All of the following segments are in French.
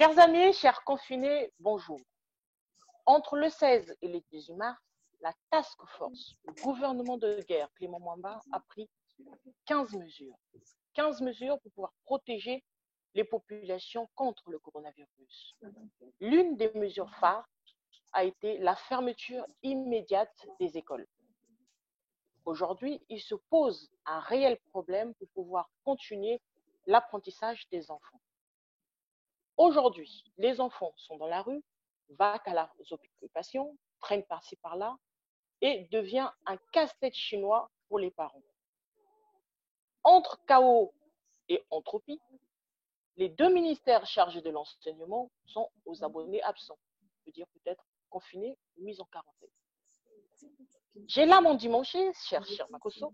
Chers amis, chers confinés, bonjour. Entre le 16 et le 18 mars, la task force, le gouvernement de guerre Clément Mwamba a pris 15 mesures. 15 mesures pour pouvoir protéger les populations contre le coronavirus. L'une des mesures phares a été la fermeture immédiate des écoles. Aujourd'hui, il se pose un réel problème pour pouvoir continuer l'apprentissage des enfants. Aujourd'hui, les enfants sont dans la rue, vaquent à leurs occupations, traînent par-ci par-là et devient un casse-tête chinois pour les parents. Entre chaos et entropie, les deux ministères chargés de l'enseignement sont aux abonnés absents, je veux dire peut-être confinés ou mis en quarantaine. J'ai là mon dimanche, cher Makosso.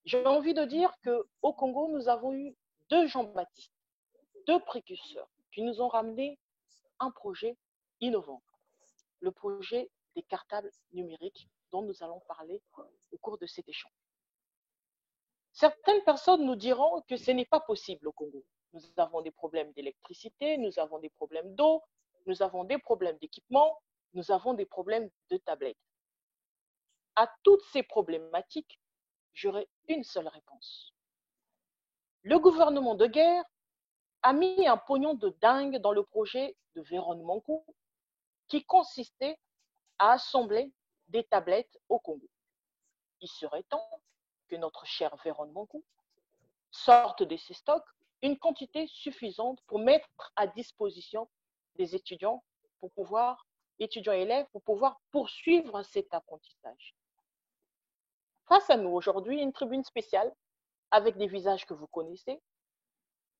J'ai envie de dire qu'au Congo, nous avons eu deux Jean-Baptiste, deux précurseurs qui nous ont ramené un projet innovant, le projet des cartables numériques dont nous allons parler au cours de cet échange. Certaines personnes nous diront que ce n'est pas possible au Congo. Nous avons des problèmes d'électricité, nous avons des problèmes d'eau, nous avons des problèmes d'équipement, nous avons des problèmes de tablettes. À toutes ces problématiques, j'aurai une seule réponse. Le gouvernement de guerre a mis un pognon de dingue dans le projet de Véron Mankou qui consistait à assembler des tablettes au Congo. Il serait temps que notre cher Véron Mankou sorte de ses stocks une quantité suffisante pour mettre à disposition des étudiants étudiants et élèves pour pouvoir poursuivre cet apprentissage. Face à nous aujourd'hui, une tribune spéciale avec des visages que vous connaissez.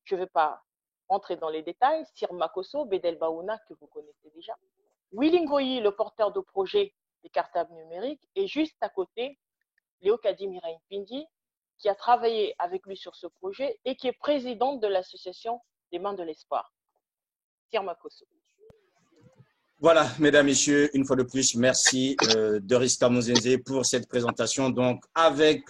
Je ne vais pas entrer dans les détails. Sir Makosso, Bedel Baouna, que vous connaissez déjà. Willy Ngoyi, le porteur de projet des cartables numériques. Et juste à côté, Léo Kadim Pindi, qui a travaillé avec lui sur ce projet et qui est présidente de l'association des Mains de l'Espoir. Sir Makosso. Voilà, mesdames, messieurs, une fois de plus, merci Doris Kamozenze pour cette présentation. Donc, avec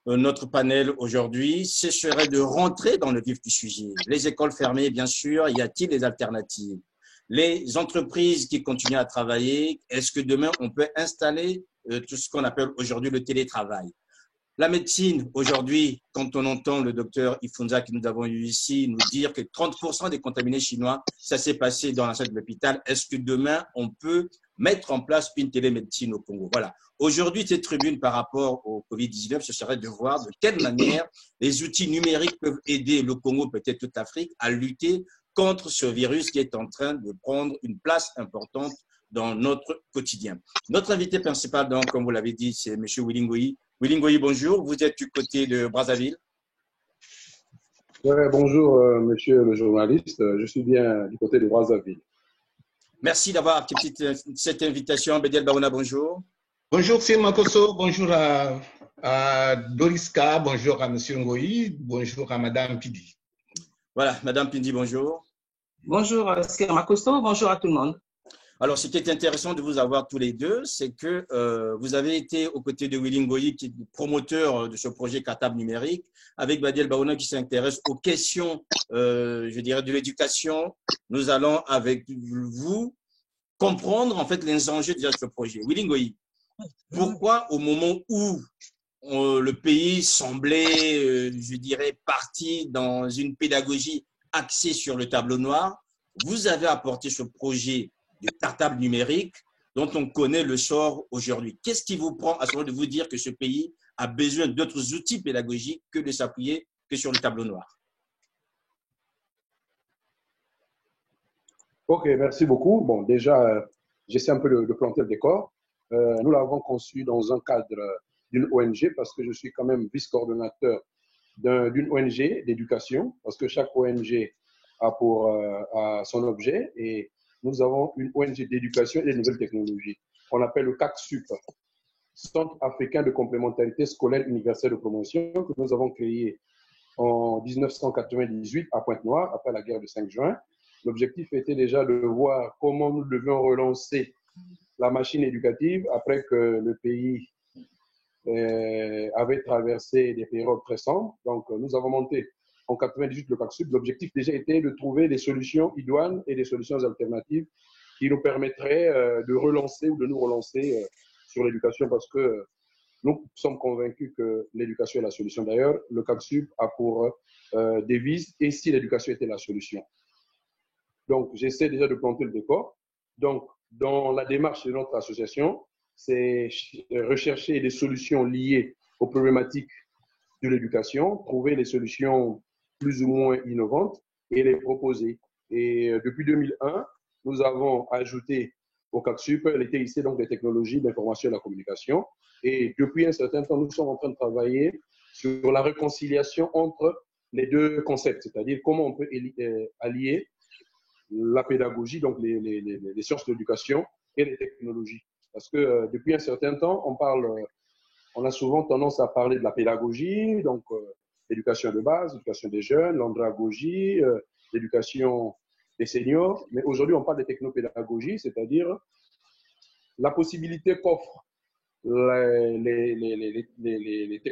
notre panel aujourd'hui, ce serait de rentrer dans le vif du sujet. Les écoles fermées, bien sûr, y a-t-il des alternatives? Les entreprises qui continuent à travailler, est-ce que demain, on peut installer tout ce qu'on appelle aujourd'hui le télétravail? La médecine, aujourd'hui, quand on entend le docteur Ifunza que nous avons eu ici nous dire que 30% des contaminés chinois, ça s'est passé dans l'enceinte de l'hôpital, est-ce que demain, on peut mettre en place une télémédecine au Congo? Voilà. Aujourd'hui, cette tribune par rapport au Covid-19, ce serait de voir de quelle manière les outils numériques peuvent aider le Congo, peut-être toute l'Afrique, à lutter contre ce virus qui est en train de prendre une place importante dans notre quotidien. Notre invité principal, donc, comme vous l'avez dit, c'est M. Willy Ngoyi. Willy Ngoyi, bonjour. Vous êtes du côté de Brazzaville. Ouais, bonjour, monsieur le journaliste. Je suis bien du côté de Brazzaville. Merci d'avoir accepté cette invitation. Bedel Baouna, bonjour. Bonjour, c'est Makosso. Bonjour à Doriska. Bonjour à monsieur Ngoyi. Bonjour à madame Pindi. Voilà, madame Pindi, bonjour. Bonjour, c'est Makosso. Bonjour à tout le monde. Alors, ce qui est intéressant de vous avoir tous les deux, c'est que vous avez été aux côtés de Willy Ngoyi, qui est promoteur de ce projet cartable numérique, avec Bedel Baouna qui s'intéresse aux questions, je dirais, de l'éducation. Nous allons, avec vous, comprendre en fait les enjeux de ce projet. Willy Ngoyi, pourquoi au moment où le pays semblait, je dirais, parti dans une pédagogie axée sur le tableau noir, vous avez apporté ce projet de cartable numérique dont on connaît le sort aujourd'hui. Qu'est-ce qui vous prend à ce moment de vous dire que ce pays a besoin d'autres outils pédagogiques que de s'appuyer que sur le tableau noir? Ok, merci beaucoup. Bon, déjà, j'essaie un peu de planter le décor. Nous l'avons conçu dans un cadre d'une ONG parce que je suis quand même vice-coordonnateur d'une ONG d'éducation parce que chaque ONG a son objet et nous avons une ONG d'éducation et des nouvelles technologies. On appelle le CACSUP, Centre africain de complémentarité scolaire universelle de promotion, que nous avons créé en 1998 à Pointe-Noire, après la guerre du 5 juin. L'objectif était déjà de voir comment nous devions relancer la machine éducative après que le pays avait traversé des périodes très sombres. Donc, nous avons monté en 98, le CACSUB, l'objectif déjà était de trouver des solutions idoines et des solutions alternatives qui nous permettraient de relancer ou de nous relancer sur l'éducation parce que nous sommes convaincus que l'éducation est la solution. D'ailleurs, le CACSUB a pour devise « Et si l'éducation était la solution ?» Donc, j'essaie déjà de planter le décor. Donc, dans la démarche de notre association, c'est rechercher des solutions liées aux problématiques de l'éducation, trouver les solutions plus ou moins innovantes et les proposer. Et depuis 2001, nous avons ajouté au CACSUB les TIC, donc les technologies d'information et de la communication. Et depuis un certain temps, nous sommes en train de travailler sur la réconciliation entre les deux concepts, c'est-à-dire comment on peut allier la pédagogie, donc les sciences de l'éducation et les technologies. Parce que depuis un certain temps, on a souvent tendance à parler de la pédagogie, donc l'éducation de base, l'éducation des jeunes, l'andragogie, l'éducation des seniors. Mais aujourd'hui, on parle de technopédagogie, c'est-à-dire la possibilité qu'offrent les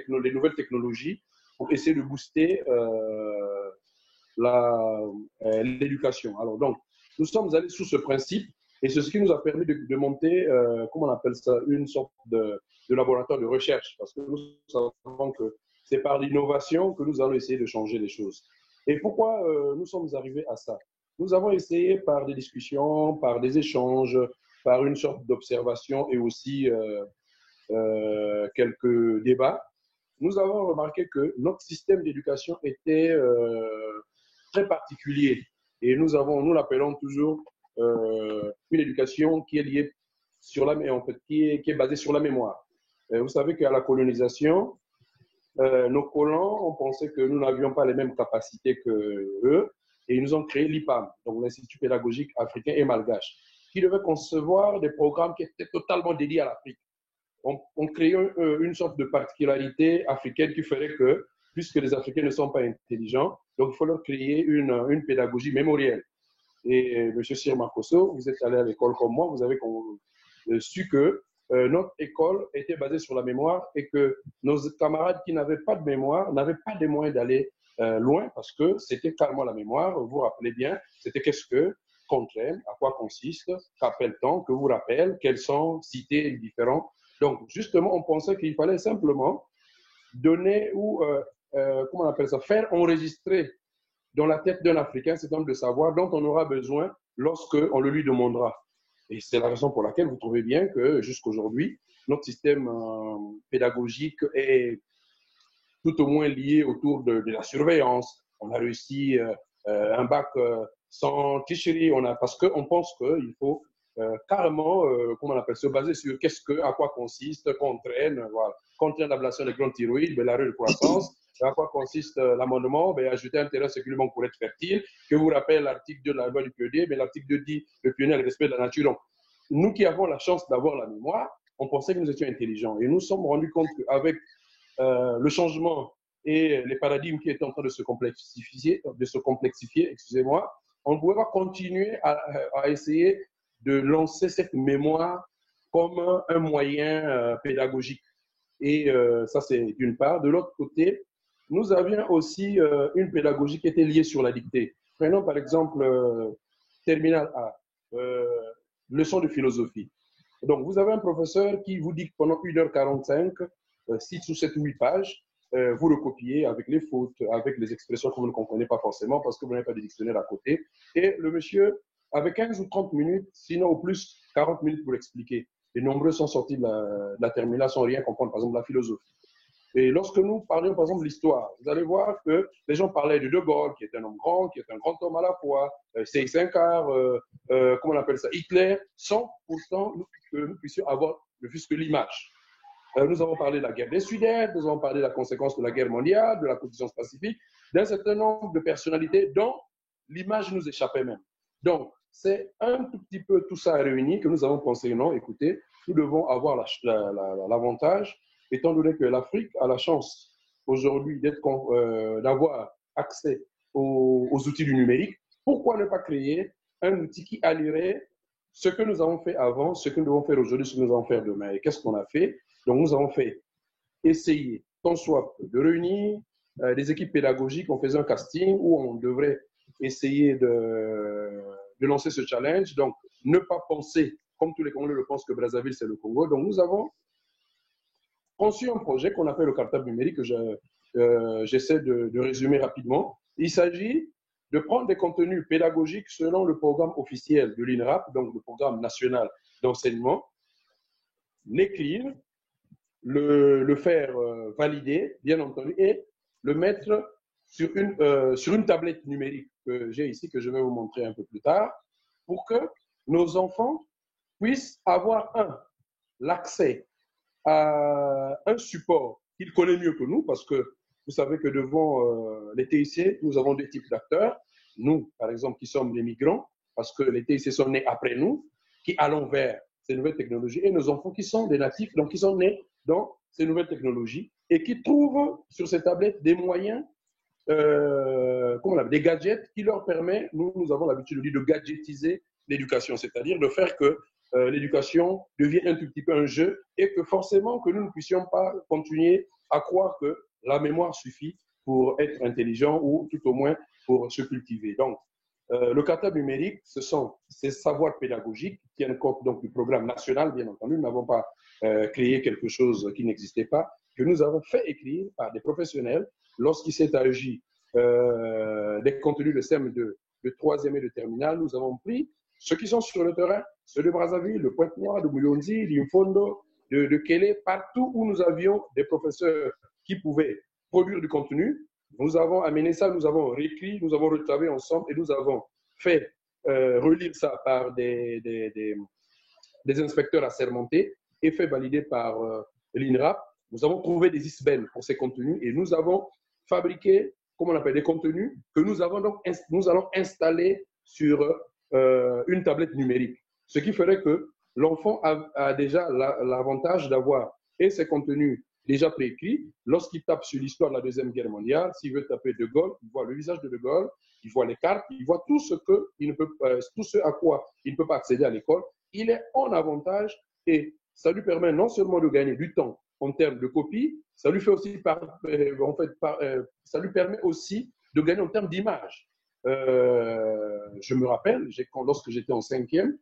nouvelles technologies pour essayer de booster l'éducation. Alors donc, nous sommes allés sous ce principe et c'est ce qui nous a permis de monter, comment on appelle ça, une sorte de laboratoire de recherche parce que nous savons que c'est par l'innovation que nous allons essayer de changer les choses. Et pourquoi nous sommes arrivés à ça? Nous avons essayé par des discussions, par des échanges, par une sorte d'observation et aussi quelques débats. Nous avons remarqué que notre système d'éducation était très particulier et nous l'appelons toujours une éducation qui est liée sur en fait, qui est basée sur la mémoire. Vous savez qu'à la colonisation, nos colons ont pensé que nous n'avions pas les mêmes capacités qu'eux et ils nous ont créé l'IPAM, donc l'Institut pédagogique africain et malgache, qui devait concevoir des programmes qui étaient totalement dédiés à l'Afrique. On créait une sorte de particularité africaine qui ferait que, puisque les Africains ne sont pas intelligents, donc il faut leur créer une pédagogie mémorielle. Et M. Sir Makosso, vous êtes allé à l'école comme moi, vous avez su que notre école était basée sur la mémoire et que nos camarades qui n'avaient pas de mémoire n'avaient pas les moyens d'aller loin parce que c'était carrément la mémoire. Vous vous rappelez bien, c'était qu'est-ce que qu'entraîne, à quoi consiste, qu'appelle-t-on, que vous rappelle, quelles sont cités différents. Donc, justement, on pensait qu'il fallait simplement donner ou, comment on appelle ça, faire enregistrer dans la tête d'un Africain cet nombre de savoir dont on aura besoin lorsqu'on le lui demandera. Et c'est la raison pour laquelle vous trouvez bien que jusqu'aujourd'hui, notre système pédagogique est tout au moins lié autour de la surveillance. On a réussi un bac sans tricherie, parce qu'on pense qu'il faut carrément, comment on appelle, se baser sur à quoi consiste, qu'entraîne, voilà. Qu'entraîne l'ablation des glandes thyroïdes, la rue de croissance, à quoi consiste l'amendement, ajouter un terrain séculièrement pour être fertile, que vous rappelle l'article 2 de la loi du PED, mais l'article 2 dit le pionnier le respect de la nature. Donc, nous qui avons la chance d'avoir la mémoire, on pensait que nous étions intelligents. Et nous nous sommes rendus compte qu'avec le changement et les paradigmes qui étaient en train de se complexifier, excusez-moi, on ne pouvait pas continuer à essayer de lancer cette mémoire comme un moyen pédagogique. Et ça, c'est d'une part. De l'autre côté, nous avions aussi une pédagogie qui était liée sur la dictée. Prenons par exemple Terminal A, leçon de philosophie. Donc, vous avez un professeur qui vous dicte pendant 1h45, 6 ou 7 ou 8 pages, vous le copiez avec les fautes, avec les expressions que vous ne comprenez pas forcément parce que vous n'avez pas de dictionnaire à côté. Et le monsieur, avec 15 ou 30 minutes, sinon au plus 40 minutes pour l'expliquer. Les nombreux sont sortis de la terminale sans rien comprendre, par exemple la philosophie. Et lorsque nous parlions, par exemple, de l'histoire, vous allez voir que les gens parlaient de Gaulle, qui est un homme grand, qui est un grand homme à la fois, Seyss-Inquart, comment on appelle ça, Hitler, sans pourtant que nous puissions avoir ne fût-ce que l'image. Nous avons parlé de la guerre des Sudètes, nous avons parlé de la conséquence de la guerre mondiale, de la condition pacifique, d'un certain nombre de personnalités dont l'image nous échappait même. Donc, c'est un tout petit peu tout ça réuni que nous avons pensé, non, écoutez, nous devons avoir l'avantage, étant donné que l'Afrique a la chance aujourd'hui d'avoir accès aux outils du numérique, pourquoi ne pas créer un outil qui allierait ce que nous avons fait avant, ce que nous devons faire aujourd'hui, ce que nous allons faire demain. Et qu'est-ce qu'on a fait? Donc, nous avons essayer, tant soit de réunir des équipes pédagogiques, on faisait un casting où on devrait essayer de lancer ce challenge. Donc, ne pas penser, comme tous les Congolais le pensent, que Brazzaville, c'est le Congo. Donc, nous avons conçu un projet qu'on appelle le cartable numérique, que j'essaie de résumer rapidement. Il s'agit de prendre des contenus pédagogiques selon le programme officiel de l'INRAP, donc le programme national d'enseignement, l'écrire, le faire valider, bien entendu, et le mettre sur une tablette numérique que j'ai ici, que je vais vous montrer un peu plus tard, pour que nos enfants puissent avoir l'accès à un support qu'ils connaissent mieux que nous, parce que vous savez que devant les TIC, nous avons deux types d'acteurs. Nous, par exemple, qui sommes des migrants, parce que les TIC sont nés après nous, qui allons vers ces nouvelles technologies, et nos enfants qui sont des natifs, donc qui sont nés dans ces nouvelles technologies, et qui trouvent sur ces tablettes des moyens, des gadgets qui leur permettent, nous avons l'habitude de dire, de gadgetiser l'éducation, c'est-à-dire de faire que l'éducation devienne un tout petit peu un jeu et que forcément que nous ne puissions pas continuer à croire que la mémoire suffit pour être intelligent ou tout au moins pour se cultiver. Donc, le cartable numérique, ce sont ces savoirs pédagogiques qui tiennent compte donc du programme national, bien entendu. Nous n'avons pas créé quelque chose qui n'existait pas, que nous avons fait écrire par des professionnels lorsqu'il s'est agi des contenus de CM de troisième et de terminale. Nous avons pris ceux qui sont sur le terrain, ceux de Brazzaville, de Pointe-Noire, de Moulonzi, d'Infondo, de Kélé, partout où nous avions des professeurs qui pouvaient produire du contenu. Nous avons amené ça, nous avons réécrit, nous avons retravaillé ensemble et nous avons fait relire ça par des inspecteurs assermentés et fait valider par l'INRAP. Nous avons trouvé des ISBEN pour ces contenus et nous avons fabriqué, comment on appelle, des contenus que nous allons installer sur une tablette numérique. Ce qui ferait que l'enfant a déjà l'avantage d'avoir et ses contenus déjà préécrits. Lorsqu'il tape sur l'histoire de la Deuxième Guerre mondiale, s'il veut taper De Gaulle, il voit le visage de De Gaulle, il voit les cartes, il voit tout ce à quoi il ne peut pas accéder à l'école. Il est en avantage et ça lui permet non seulement de gagner du temps en termes de copie, ça lui fait aussi ça lui permet aussi de gagner en termes d'image. Je me rappelle, lorsque j'étais en 5e,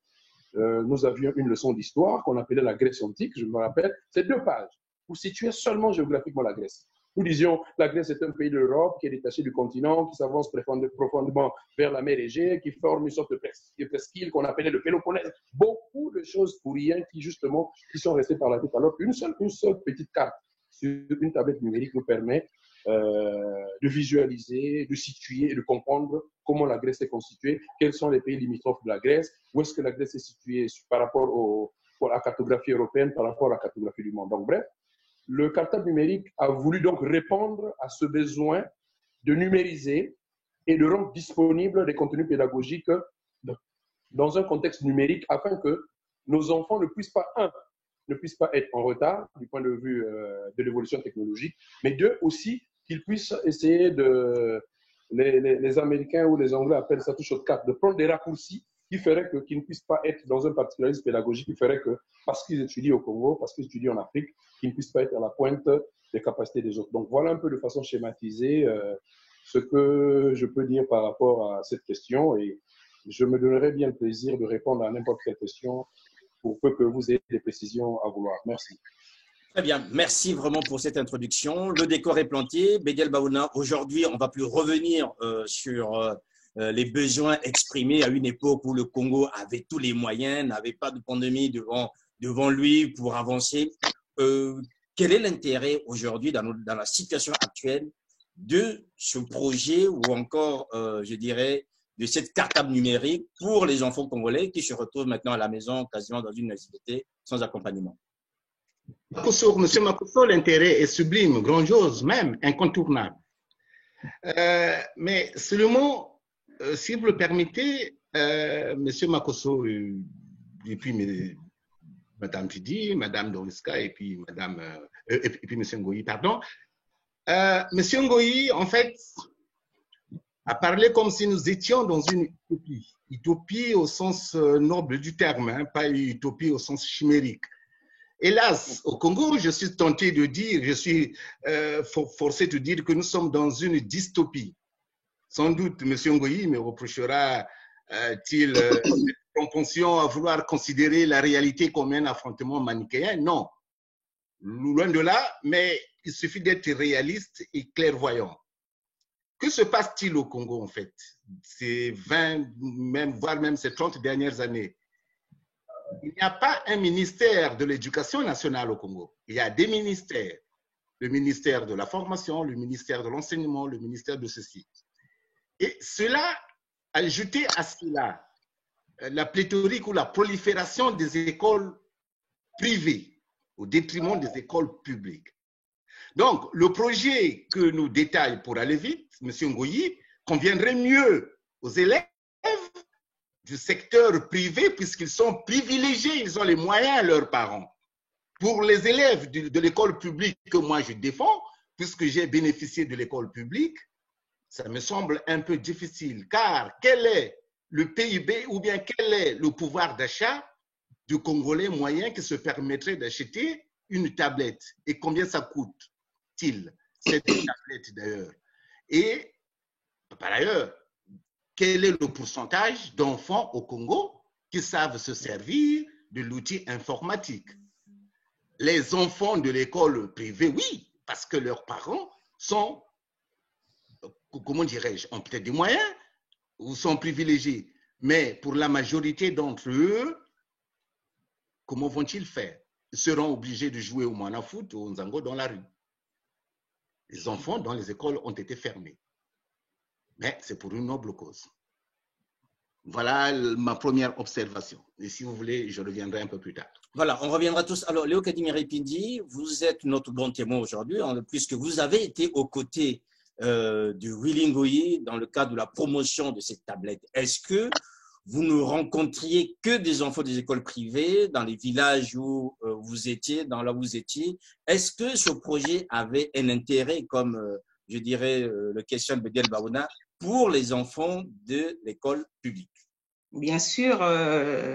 nous avions une leçon d'histoire qu'on appelait la Grèce antique, je me rappelle, c'est 2 pages pour situer seulement géographiquement la Grèce. Nous disions la Grèce est un pays de l'Europe qui est détaché du continent, qui s'avance profondément vers la mer Égée, qui forme une sorte de presqu'île qu'on appelait le Péloponnèse. Beaucoup de choses pour rien qui sont restées par la tête. Alors qu'une seule petite carte sur une tablette numérique nous permet de visualiser, de situer et de comprendre comment la Grèce est constituée, quels sont les pays limitrophes de la Grèce, où est-ce que la Grèce est située par rapport à la cartographie européenne, par rapport à la cartographie du monde. Donc bref, le cartable numérique a voulu donc répondre à ce besoin de numériser et de rendre disponibles des contenus pédagogiques dans un contexte numérique afin que nos enfants ne puissent pas être en retard du point de vue de l'évolution technologique, mais 2, aussi qu'ils puissent essayer les Américains ou les Anglais appellent ça tout shortcut, de prendre des raccourcis qui feraient qu'ils ne puissent pas être dans un particularisme pédagogique, qui ferait que, parce qu'ils étudient au Congo, parce qu'ils étudient en Afrique, qu'ils ne puissent pas être à la pointe des capacités des autres. Donc voilà un peu de façon schématisée ce que je peux dire par rapport à cette question et je me donnerai bien le plaisir de répondre à n'importe quelle question pour peu que vous ayez des précisions à vouloir. Merci. Très bien, merci vraiment pour cette introduction. Le décor est planté. Bédiel Baouna, aujourd'hui, on ne va plus revenir sur les besoins exprimés à une époque où le Congo avait tous les moyens, n'avait pas de pandémie devant lui pour avancer. Quel est l'intérêt aujourd'hui dans la situation actuelle de ce projet ou encore, je dirais, de cette cartable numérique pour les enfants congolais qui se retrouvent maintenant à la maison quasiment dans une activité sans accompagnement? Monsieur Makosso, l'intérêt est sublime, grandiose, même incontournable. Mais seulement, si vous le permettez, Monsieur Makosso, et puis Madame Fidi, Madame Doriska et puis Monsieur Ngoyi, pardon. Monsieur Ngoyi, en fait, a parlé comme si nous étions dans une utopie. Utopie au sens noble du terme, hein, pas une utopie au sens chimérique. Hélas, au Congo, je suis tenté de dire, je suis forcé de dire que nous sommes dans une dystopie. Sans doute, M. Ngoyi me reprochera-t-il cette propension à vouloir considérer la réalité comme un affrontement manichéen. Non, loin de là, mais il suffit d'être réaliste et clairvoyant. Que se passe-t-il au Congo, en fait, ces 20, voire même ces 30 dernières années? Il n'y a pas un ministère de l'Éducation nationale au Congo. Il y a des ministères. Le ministère de la formation, le ministère de l'enseignement, le ministère de ceci. Et cela, ajouté à cela, la pléthorique ou la prolifération des écoles privées au détriment des écoles publiques. Donc, le projet que nous détaille pour aller vite, M. Ngoyi, conviendrait mieux aux élèves du secteur privé puisqu'ils sont privilégiés, ils ont les moyens à leurs parents. Pour les élèves de l'école publique que moi je défends, puisque j'ai bénéficié de l'école publique, ça me semble un peu difficile car quel est le PIB ou bien quel est le pouvoir d'achat du Congolais moyen qui se permettrait d'acheter une tablette et combien ça coûte-t-il cette tablette d'ailleurs? Et par ailleurs, quel est le pourcentage d'enfants au Congo qui savent se servir de l'outil informatique? Les enfants de l'école privée, oui, parce que leurs parents sont, comment dirais-je, ont peut-être des moyens ou sont privilégiés. Mais pour la majorité d'entre eux, comment vont-ils faire? Ils seront obligés de jouer au mana-foot ou au nzango dans la rue. Les enfants dans les écoles ont été fermés. Mais c'est pour une noble cause. Voilà ma première observation. Et si vous voulez, je reviendrai un peu plus tard. Voilà, on reviendra tous. Alors, Léo Kadimir-Epidi, vous êtes notre bon témoin aujourd'hui, puisque vous avez été aux côtés du Willy Ngoyi dans le cadre de la promotion de cette tablette. Est-ce que vous ne rencontriez que des enfants des écoles privées dans les villages où vous étiez, dans là où vous étiez? Est-ce que ce projet avait un intérêt, comme je dirais le questionne Bedel Baouna, pour les enfants de l'école publique? Bien sûr,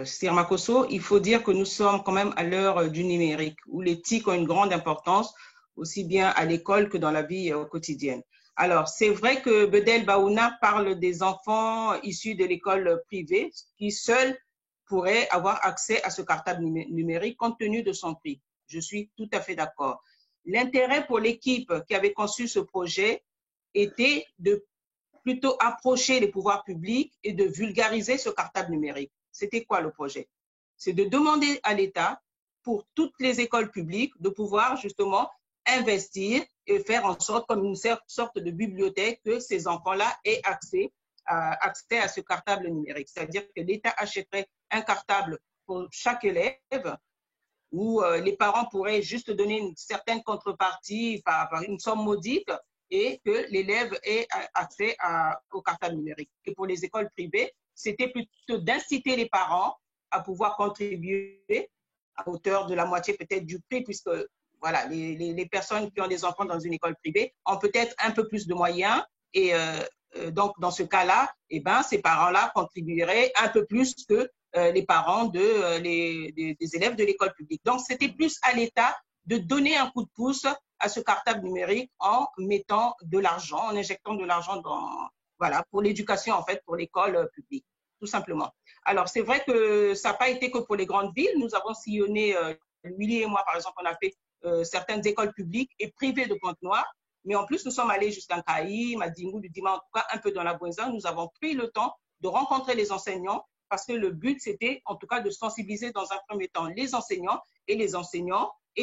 Sir Makosso, il faut dire que nous sommes quand même à l'heure du numérique, où les TIC ont une grande importance, aussi bien à l'école que dans la vie quotidienne. Alors, c'est vrai que Bedel Baouna parle des enfants issus de l'école privée qui seuls pourraient avoir accès à ce cartable numérique compte tenu de son prix. Je suis tout à fait d'accord. L'intérêt pour l'équipe qui avait conçu ce projet était de plutôt approcher les pouvoirs publics et de vulgariser ce cartable numérique. C'était quoi le projet? C'est de demander à l'État, pour toutes les écoles publiques, de pouvoir justement investir et faire en sorte, comme une sorte de bibliothèque, que ces enfants-là aient accès à ce cartable numérique. C'est-à-dire que l'État achèterait un cartable pour chaque élève où les parents pourraient juste donner une certaine contrepartie par une somme modique et que l'élève ait accès au cartable numérique. Et pour les écoles privées, c'était plutôt d'inciter les parents à pouvoir contribuer à hauteur de la moitié peut-être du prix, puisque voilà, les personnes qui ont des enfants dans une école privée ont peut-être un peu plus de moyens. Et donc, dans ce cas-là, eh ben, ces parents-là contribueraient un peu plus que les parents des élèves de l'école publique. Donc, c'était plus à l'État de donner un coup de pouce à ce cartable numérique en mettant de l'argent, en injectant de l'argent voilà, pour l'éducation, en fait, pour l'école publique, tout simplement. Alors, c'est vrai que ça n'a pas été que pour les grandes villes. Nous avons sillonné, Willy et moi, par exemple, on a fait certaines écoles publiques et privées de Pointe-Noire. Mais en plus, nous sommes allés jusqu'à Kaï, Madingou, Ludima, en tout cas un peu dans la Bouenza. Nous avons pris le temps de rencontrer les enseignants parce que le but, c'était en tout cas de sensibiliser dans un premier temps les enseignants et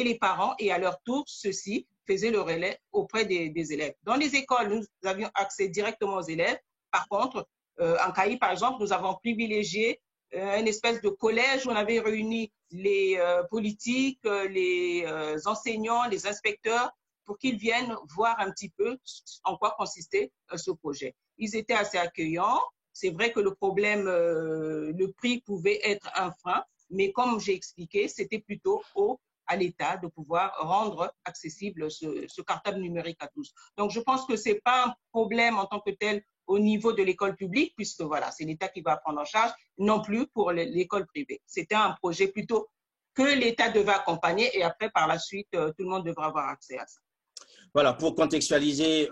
les parents. Et à leur tour, ceux-ci faisaient le relais auprès des élèves. Dans les écoles, nous avions accès directement aux élèves. Par contre, en Kaï, par exemple, nous avons privilégié une espèce de collège où on avait réuni les politiques, les enseignants, les inspecteurs, pour qu'ils viennent voir un petit peu en quoi consistait ce projet. Ils étaient assez accueillants. C'est vrai que le problème, le prix pouvait être un frein, mais comme j'ai expliqué, c'était plutôt à l'État de pouvoir rendre accessible ce cartable numérique à tous. Donc, je pense que ce n'est pas un problème en tant que tel au niveau de l'école publique, puisque voilà, c'est l'État qui va prendre en charge, non plus pour l'école privée. C'était un projet plutôt que l'État devait accompagner et après, par la suite, tout le monde devra avoir accès à ça. Voilà, pour contextualiser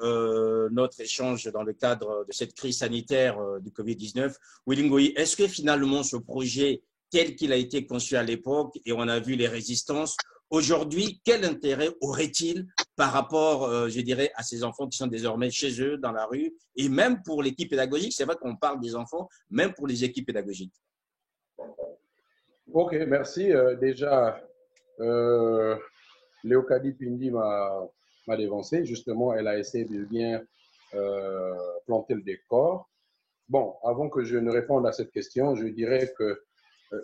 notre échange dans le cadre de cette crise sanitaire du Covid-19, Willy Ngoyi, est-ce que finalement ce projet tel qu'il a été conçu à l'époque, et on a vu les résistances, aujourd'hui, quel intérêt aurait-il par rapport, je dirais, à ces enfants qui sont désormais chez eux, dans la rue, et même pour l'équipe pédagogique? C'est vrai qu'on parle des enfants, même pour les équipes pédagogiques. Ok, merci. Déjà, Léocadie Pindi m'a dévancé. Justement, elle a essayé de bien planter le décor. Bon, avant que je ne réponde à cette question, je dirais que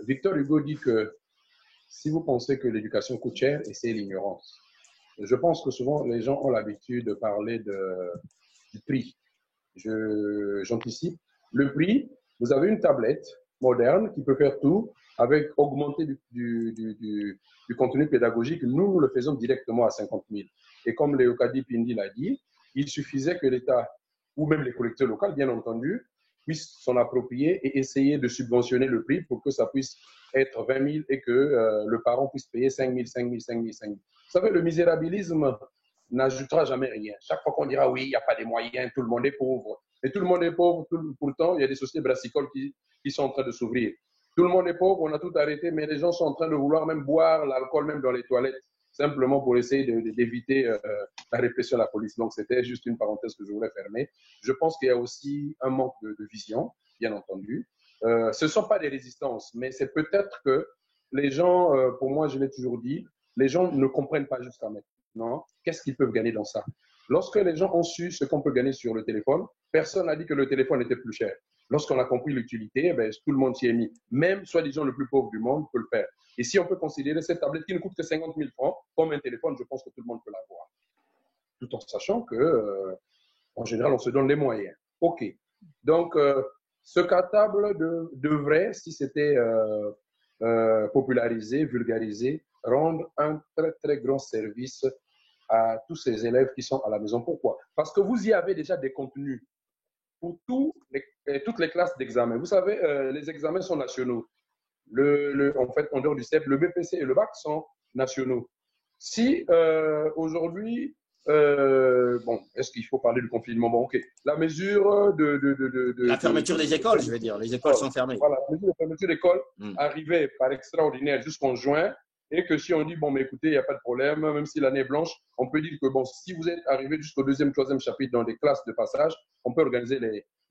Victor Hugo dit que si vous pensez que l'éducation coûte cher, c'est l'ignorance. Je pense que souvent, les gens ont l'habitude de parler du prix. J'anticipe. Le prix, vous avez une tablette moderne qui peut faire tout avec augmenter du contenu pédagogique. Nous le faisons directement à 50 000. Et comme Léocadie Pindi l'a dit, il suffisait que l'État, ou même les collectivités locales, bien entendu, puissent s'en approprier et essayer de subventionner le prix pour que ça puisse être 20 000 et que le parent puisse payer 5 000, 5 000, 5 000, 5 000. Vous savez, le misérabilisme n'ajoutera jamais rien. Chaque fois qu'on dira oui, il n'y a pas de moyens, tout le monde est pauvre. Et tout le monde est pauvre, pourtant, il y a des sociétés brassicoles qui sont en train de s'ouvrir. Tout le monde est pauvre, on a tout arrêté, mais les gens sont en train de vouloir même boire l'alcool, même dans les toilettes, simplement pour essayer d'éviter la répression de la police. Donc, c'était juste une parenthèse que je voulais fermer. Je pense qu'il y a aussi un manque de vision, bien entendu. Ce ne sont pas des résistances, mais c'est peut-être que les gens, pour moi, je l'ai toujours dit, les gens ne comprennent pas jusqu'à maintenant qu'est-ce qu'ils peuvent gagner dans ça. Lorsque les gens ont su ce qu'on peut gagner sur le téléphone, personne n'a dit que le téléphone était plus cher. Lorsqu'on a compris l'utilité, ben, tout le monde s'y est mis. Même, soi-disant, le plus pauvre du monde peut le faire. Et si on peut considérer cette tablette qui ne coûte que 50 000 francs comme un téléphone, je pense que tout le monde peut l'avoir. Tout en sachant que, en général, on se donne les moyens. OK. Donc, ce cartable devrait, si c'était popularisé, vulgarisé, rendre un très, très grand service à tous ces élèves qui sont à la maison. Pourquoi? Parce que vous y avez déjà des contenus pour toutes les classes d'examen. Vous savez, les examens sont nationaux. En fait, en dehors du CEP, le BPC et le bac sont nationaux. Si aujourd'hui, bon, est-ce qu'il faut parler du confinement? Bon, ok. La mesure la fermeture des écoles, je veux dire. Les écoles sont fermées. Voilà, la mesure de fermeture d'école arrivait par extraordinaire jusqu'en juin. Et que si on dit, bon, mais écoutez, il n'y a pas de problème, même si l'année est blanche, on peut dire que, bon, si vous êtes arrivé jusqu'au deuxième, troisième chapitre dans des classes de passage, on peut organiser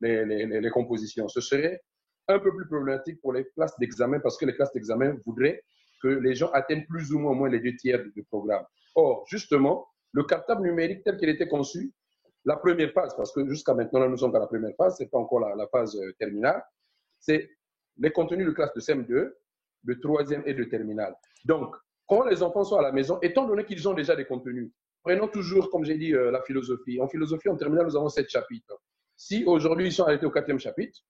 les compositions. Ce serait un peu plus problématique pour les classes d'examen parce que les classes d'examen voudraient que les gens atteignent plus ou moins au moins les 2/3 du programme. Or, justement, le cartable numérique tel qu'il était conçu, la première phase, parce que jusqu'à maintenant, là, nous sommes dans la première phase, ce n'est pas encore la phase terminale, c'est les contenus de classe de CM2, de troisième et de terminale. Donc, quand les enfants sont à la maison, étant donné qu'ils ont déjà des contenus, prenons toujours, comme j'ai dit, la philosophie. En philosophie, en terminale, nous avons 7 chapitres. Si aujourd'hui, ils sont arrêtés au 4e chapitre,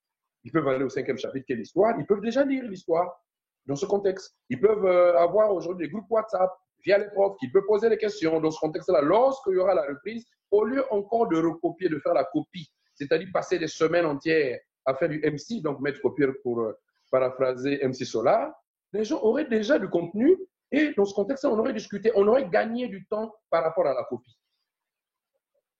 ils peuvent aller au 5e chapitre, qui est l'histoire. Ils peuvent déjà lire l'histoire dans ce contexte. Ils peuvent avoir aujourd'hui des groupes WhatsApp via les profs qui peuvent poser les questions dans ce contexte-là. Lorsqu'il y aura la reprise, au lieu encore de recopier, de faire la copie, c'est-à-dire passer des semaines entières à faire du MC, donc mettre copier pour paraphraser MC Solar, les gens auraient déjà du contenu et dans ce contexte-là, on aurait discuté, on aurait gagné du temps par rapport à la copie.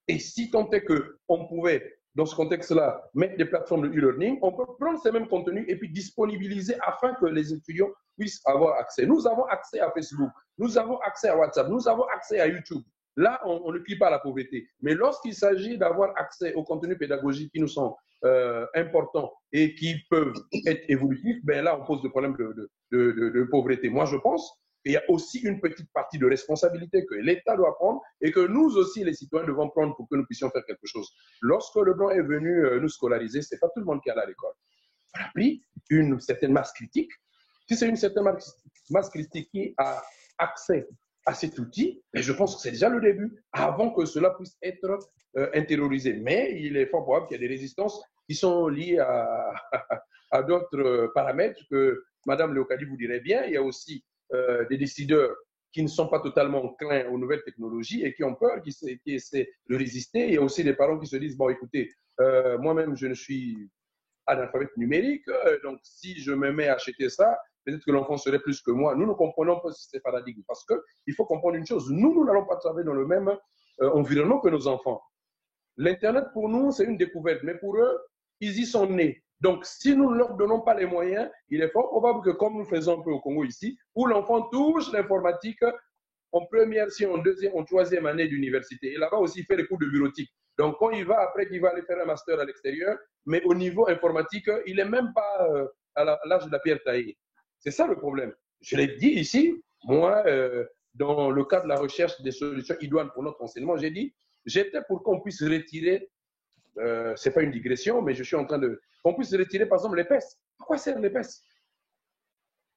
Et si tant est qu'on pouvait, dans ce contexte-là, mettre des plateformes de e-learning, on peut prendre ces mêmes contenus et puis disponibiliser afin que les étudiants puissent avoir accès. Nous avons accès à Facebook, nous avons accès à WhatsApp, nous avons accès à YouTube. Là, on ne crie pas à la pauvreté. Mais lorsqu'il s'agit d'avoir accès aux contenus pédagogiques qui nous sont importants et qui peuvent être évolutifs, ben là, on pose le problème de pauvreté. Moi, je pense qu'il y a aussi une petite partie de responsabilité que l'État doit prendre et que nous aussi, les citoyens, devons prendre pour que nous puissions faire quelque chose. Lorsque le blanc est venu nous scolariser, ce n'est pas tout le monde qui allait à l'école. On a pris une certaine masse critique. Si c'est une certaine masse critique qui a accès à cet outil, mais je pense que c'est déjà le début, avant que cela puisse être intériorisé. Mais il est fort probable qu'il y ait des résistances qui sont liées à d'autres paramètres que Mme Léocadie vous dirait bien. Il y a aussi des décideurs qui ne sont pas totalement enclins aux nouvelles technologies et qui ont peur, qui essaient de résister. Il y a aussi des parents qui se disent, bon, écoutez, moi-même, je ne suis analphabète numérique, donc si je me mets à acheter ça, peut-être que l'enfant serait plus que moi. Nous comprenons pas ces paradigmes parce qu'il faut comprendre une chose. Nous n'allons pas travailler dans le même environnement que nos enfants. L'Internet, pour nous, c'est une découverte, mais pour eux, ils y sont nés. Donc, si nous ne leur donnons pas les moyens, il est fort probable que, comme nous faisons un peu au Congo ici, où l'enfant touche l'informatique en première, si en deuxième, en troisième année d'université. Et là-bas aussi, il fait les cours de bureautique. Donc, quand il va, après qu'il va aller faire un master à l'extérieur, mais au niveau informatique, il n'est même pas à l'âge de la pierre taillée. C'est ça le problème. Je l'ai dit ici, moi, dans le cadre de la recherche des solutions idoines pour notre enseignement, j'ai dit, j'étais pour qu'on puisse retirer, ce n'est pas une digression, mais je suis en train de, qu'on puisse retirer par exemple l'épaisse. Pourquoi sert l'épaisse?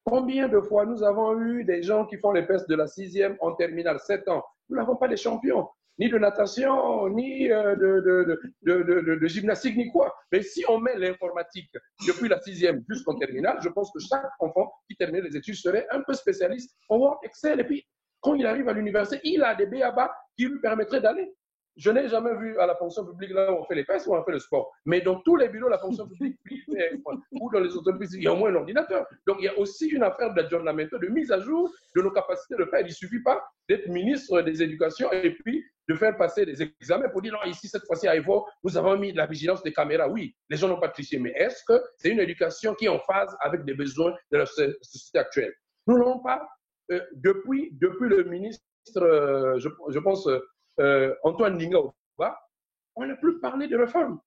Combien de fois nous avons eu des gens qui font l'épaisse de la 6e en terminale, 7 ans? Nous n'avons pas des champions, ni de natation, ni de gymnastique, ni quoi. Mais si on met l'informatique depuis la 6e jusqu'en terminale, je pense que chaque enfant qui termine les études serait un peu spécialiste en Word, Excel. Et puis, quand il arrive à l'université, il a des B.A.-ba qui lui permettraient d'aller. Je n'ai jamais vu à la fonction publique là où on fait les fesses ou on fait le sport. Mais dans tous les bureaux de la fonction publique ou dans les entreprises, il y a au moins un ordinateur. Donc, il y a aussi une affaire d'aggiornamento, de mise à jour de nos capacités de faire. Il ne suffit pas d'être ministre des Éducations et puis de faire passer des examens pour dire non, ici, cette fois-ci, à Evo, nous avons mis de la vigilance des caméras. Oui, les gens n'ont pas triché. Mais est-ce que c'est une éducation qui est en phase avec les besoins de la société actuelle? Nous n'avons pas, depuis le ministre, je pense, Antoine Ndinga-Oba, on n'a plus parlé de réforme.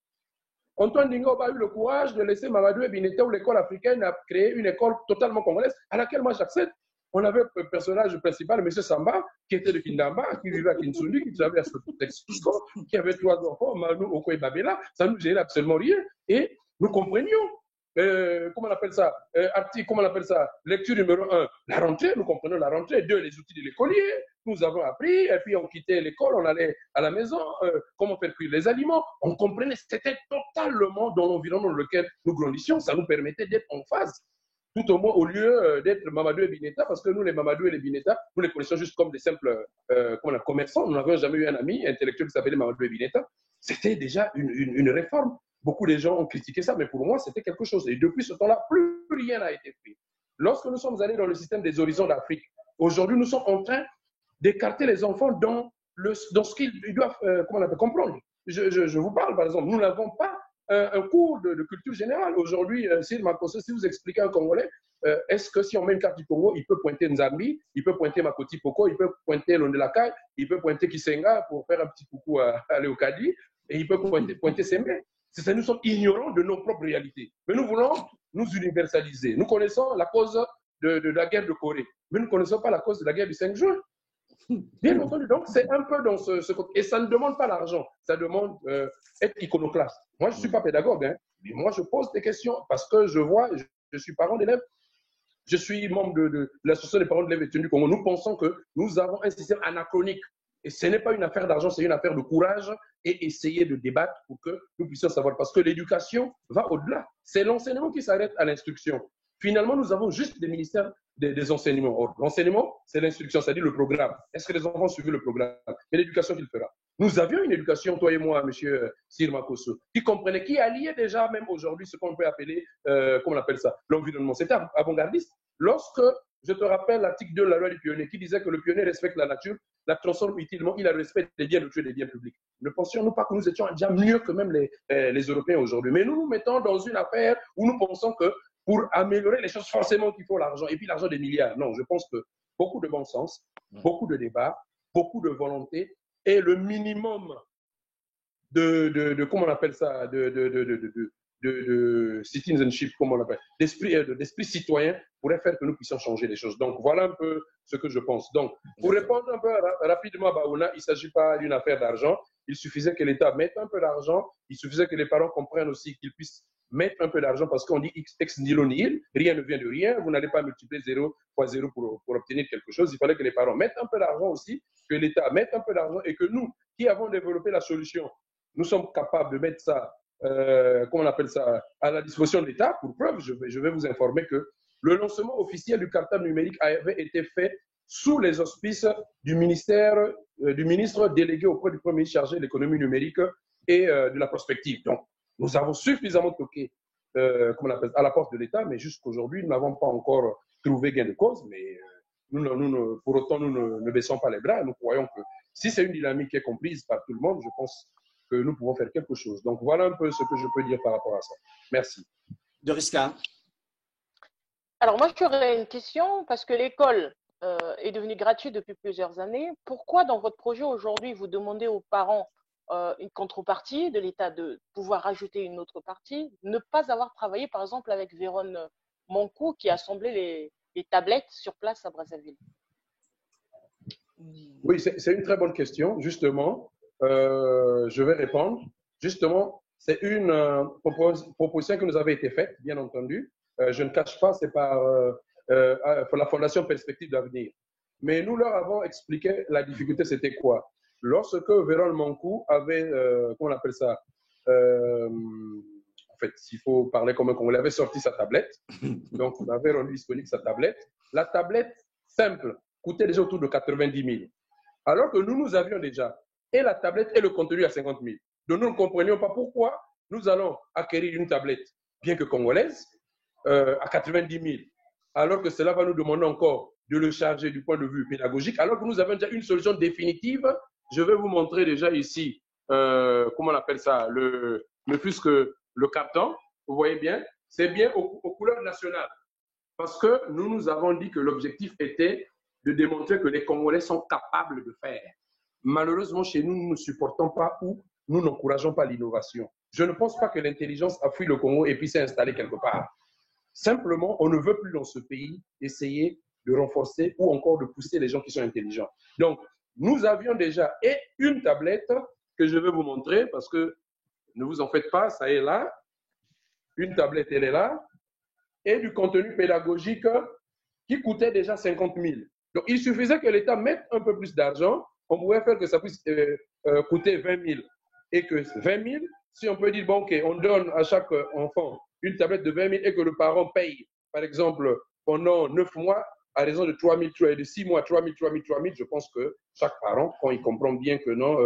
Antoine Ndinga-Oba a eu le courage de laisser Mamadou Ebineta, où l'école africaine a créé une école totalement congolaise, à laquelle moi j'accède. On avait le personnage principal, M. Samba, qui était de Kindamba, qui vivait à Kinsoundi, qui travaillait à Sotexco, qui avait 3 enfants, Manu, Oko et Babela. Ça ne nous gênait absolument rien. Et nous comprenions. Comment on appelle ça, comment on appelle ça, lecture numéro 1, la rentrée, nous comprenons la rentrée. 2, les outils de l'écolier, nous avons appris, et puis on quittait l'école, on allait à la maison, comment faire cuire les aliments, on comprenait, c'était totalement dans l'environnement dans lequel nous grandissions, ça nous permettait d'être en phase, tout au moins au lieu d'être Mamadou et Bineta, parce que nous, les Mamadou et les Bineta, nous les connaissions juste comme des simples commerçants, nous n'avions jamais eu un ami intellectuel qui s'appelait Mamadou et Bineta, c'était déjà une réforme. Beaucoup de gens ont critiqué ça, mais pour moi, c'était quelque chose. Et depuis ce temps-là, plus rien n'a été fait. Lorsque nous sommes allés dans le système des horizons d'Afrique, aujourd'hui, nous sommes en train d'écarter les enfants dans ce qu'ils doivent comprendre. Je vous parle, par exemple, nous n'avons pas un cours de culture générale. Aujourd'hui, si vous expliquez à un Congolais, est-ce que si on met une carte du Congo, il peut pointer Nzambi, il peut pointer Makoti Poko, il peut pointer Londelakai, il peut pointer Kisenga pour faire un petit coucou à Léocadie, et il peut pointer Sembe. C'est nous sommes ignorants de nos propres réalités. Mais nous voulons nous universaliser. Nous connaissons la cause de la guerre de Corée, mais nous ne connaissons pas la cause de la guerre du 5 juin. Bien entendu, donc c'est un peu dans ce côté. Et ça ne demande pas l'argent, ça demande être iconoclaste. Moi, je ne suis pas pédagogue, hein, mais moi, je pose des questions parce que je vois, je suis parent d'élèves, je suis membre de l'association des parents d'élèves étudiants du Congo. Nous pensons que nous avons un système anachronique. Et ce n'est pas une affaire d'argent, c'est une affaire de courage et essayer de débattre pour que nous puissions savoir. Parce que l'éducation va au-delà. C'est l'enseignement qui s'arrête à l'instruction. Finalement, nous avons juste des ministères des enseignements. Or, l'enseignement, c'est l'instruction, c'est-à-dire le programme. Est-ce que les enfants suivent le programme? Et l'éducation qu'il fera. Nous avions une éducation, toi et moi, M. Sir Makosso, qui comprenait, qui alliait déjà même aujourd'hui ce qu'on peut appeler, comment on appelle ça, l'environnement. C'était avant-gardiste. Lorsque je te rappelle l'article 2 de la loi du pionnier qui disait que le pionnier respecte la nature, la transforme utilement, il a le respect des biens d'autrui et des biens publics. Ne pensions-nous pas que nous étions déjà mieux que même les Européens aujourd'hui? Mais nous nous mettons dans une affaire où nous pensons que pour améliorer les choses, forcément qu'il faut l'argent. Et puis l'argent des milliards. Non, je pense que beaucoup de bon sens, beaucoup de débats, beaucoup de volonté et le minimum comment on appelle ça, de citizenship, comme on l'appelle, d'esprit citoyen pourrait faire que nous puissions changer les choses. Donc, voilà un peu ce que je pense. Donc, pour répondre un peu rapidement à Baouna, il ne s'agit pas d'une affaire d'argent. Il suffisait que l'État mette un peu d'argent. Il suffisait que les parents comprennent aussi qu'ils puissent mettre un peu d'argent parce qu'on dit ex nihilo nihil, rien ne vient de rien. Vous n'allez pas multiplier 0 fois 0 pour obtenir quelque chose. Il fallait que les parents mettent un peu d'argent aussi, que l'État mette un peu d'argent et que nous, qui avons développé la solution, nous sommes capables de mettre ça comment on appelle ça, à la disposition de l'État. Pour preuve, je vais vous informer que le lancement officiel du cartable numérique avait été fait sous les auspices du ministre délégué auprès du Premier ministre chargé de l'économie numérique et de la prospective. Donc, nous avons suffisamment toqué comment on appelle, à la porte de l'État, mais jusqu'aujourd'hui, nous n'avons pas encore trouvé gain de cause, mais pour autant, nous ne baissons pas les bras. Nous croyons que si c'est une dynamique qui est comprise par tout le monde, je pense que nous pouvons faire quelque chose. Donc, voilà un peu ce que je peux dire par rapport à ça. Merci. Doriska. Alors, moi, j'aurais une question parce que l'école est devenue gratuite depuis plusieurs années. Pourquoi, dans votre projet aujourd'hui, vous demandez aux parents une contrepartie de l'État de pouvoir ajouter une autre partie, ne pas avoir travaillé, par exemple, avec Vérone Monkou qui assemblait les tablettes sur place à Brazzaville? Oui, c'est une très bonne question. Justement, je vais répondre. Justement, c'est une proposition qui nous avait été faite, bien entendu. Je ne cache pas, c'est par la Fondation Perspective d'Avenir. Mais nous leur avons expliqué la difficulté, c'était quoi? Lorsque Vérone Monkou avait, comment on appelle ça? En fait, s'il faut parler comme un Congolais, avait sorti sa tablette. Donc, on avait rendu disponible sa tablette. La tablette simple coûtait déjà autour de 90 000. Alors que nous avions déjà et la tablette et le contenu à 50 000. Donc, nous ne comprenions pas pourquoi nous allons acquérir une tablette, bien que congolaise, à 90 000. Alors que cela va nous demander encore de le charger du point de vue pédagogique, alors que nous avons déjà une solution définitive. Je vais vous montrer déjà ici, comment on appelle ça, plus que le carton. Vous voyez bien, c'est bien aux couleurs nationales. Parce que nous avons dit que l'objectif était de démontrer que les Congolais sont capables de faire. Malheureusement, chez nous, nous ne supportons pas ou nous n'encourageons pas l'innovation. Je ne pense pas que l'intelligence a fui le Congo et puis s'est installée quelque part. Simplement, on ne veut plus dans ce pays essayer de renforcer ou encore de pousser les gens qui sont intelligents. Donc, nous avions déjà une tablette que je vais vous montrer parce que ne vous en faites pas, ça est là. Une tablette, elle est là. Et du contenu pédagogique qui coûtait déjà 50 000. Donc, il suffisait que l'État mette un peu plus d'argent. On pouvait faire que ça puisse coûter 20 000. Et que 20 000, si on peut dire, bon, OK, on donne à chaque enfant une tablette de 20 000 et que le parent paye, par exemple, pendant 9 mois, à raison de 3 000, de 6 mois, 3 000, 3 000, 3 000, je pense que chaque parent, quand il comprend bien que non,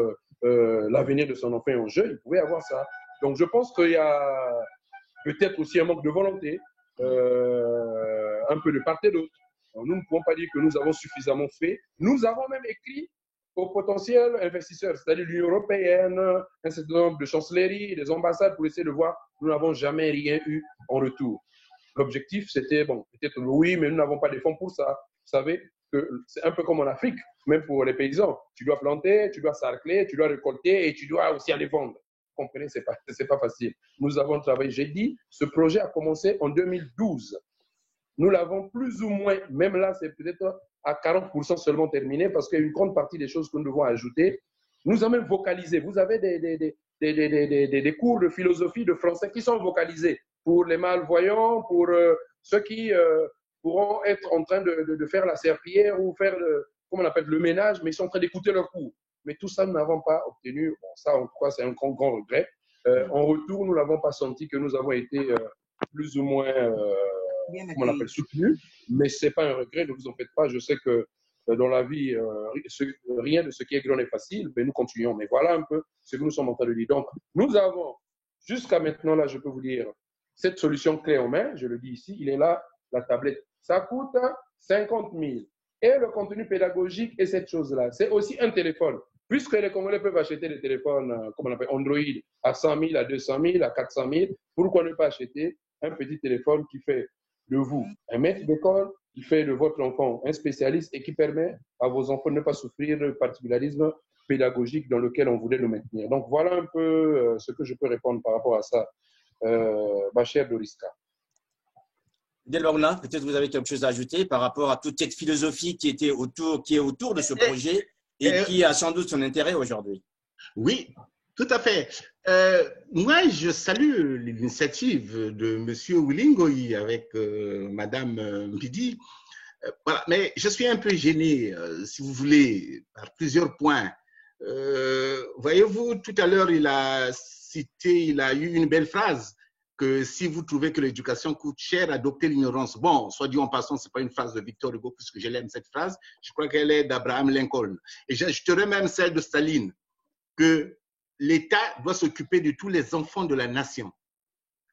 l'avenir de son enfant est en jeu, il pouvait avoir ça. Donc, je pense qu'il y a peut-être aussi un manque de volonté, un peu de part et d'autre. Nous ne pouvons pas dire que nous avons suffisamment fait. Nous avons même écrit aux potentiels investisseurs, c'est-à-dire l'Union européenne, un certain nombre de chancelleries, des ambassades pour essayer de voir. Nous n'avons jamais rien eu en retour. L'objectif, c'était, bon, peut-être oui, mais nous n'avons pas de fonds pour ça. Vous savez que c'est un peu comme en Afrique, même pour les paysans. Tu dois planter, tu dois sarcler, tu dois récolter et tu dois aussi aller vendre. Vous comprenez, c'est pas facile. Nous avons travaillé, j'ai dit, ce projet a commencé en 2012. Nous l'avons plus ou moins, même là, c'est peut-être à 40% seulement terminé parce qu'il y a une grande partie des choses que nous devons ajouter. Nous avons même vocalisé. Vous avez des cours de philosophie de français qui sont vocalisés pour les malvoyants, pour ceux qui pourront être en train de faire la serpillière ou faire comment on appelle, le ménage, mais ils sont en train d'écouter leurs cours. Mais tout ça, nous n'avons pas obtenu. Bon, ça, en tout cas, c'est un grand, grand regret. En retour, nous n'avons pas senti que nous avons été plus ou moins comment on appelle, soutenu, mais ce n'est pas un regret, ne vous en faites pas. Je sais que dans la vie, rien de ce qui est grand n'est facile, mais nous continuons. Mais voilà un peu ce que nous sommes en train de dire. Donc, nous avons, jusqu'à maintenant, là, je peux vous dire, cette solution clé en main, je le dis ici, il est là, la tablette. Ça coûte 50 000. Et le contenu pédagogique est cette chose-là. C'est aussi un téléphone. Puisque les Congolais peuvent acheter des téléphones, comment on appelle, Android, à 100 000, à 200 000, à 400 000, pourquoi ne pas acheter un petit téléphone qui fait de vous un maître d'école, qui fait de votre enfant un spécialiste et qui permet à vos enfants de ne pas souffrir du particularisme pédagogique dans lequel on voulait le maintenir. Donc, voilà un peu ce que je peux répondre par rapport à ça, ma chère Doriska. Delbaouna, peut-être vous avez quelque chose à ajouter par rapport à toute cette philosophie qui est autour de ce projet et qui a sans doute son intérêt aujourd'hui. Oui, tout à fait. Moi, je salue l'initiative de M. Oulingoyi avec Mme Mpidi. Voilà, mais je suis un peu gêné, si vous voulez, par plusieurs points. Voyez-vous, tout à l'heure, il a eu une belle phrase, que si vous trouvez que l'éducation coûte cher, adoptez l'ignorance. Bon, soit dit en passant, ce n'est pas une phrase de Victor Hugo, puisque je l'aime cette phrase. Je crois qu'elle est d'Abraham Lincoln. Et j'ajouterai même celle de Staline, que l'État doit s'occuper de tous les enfants de la nation.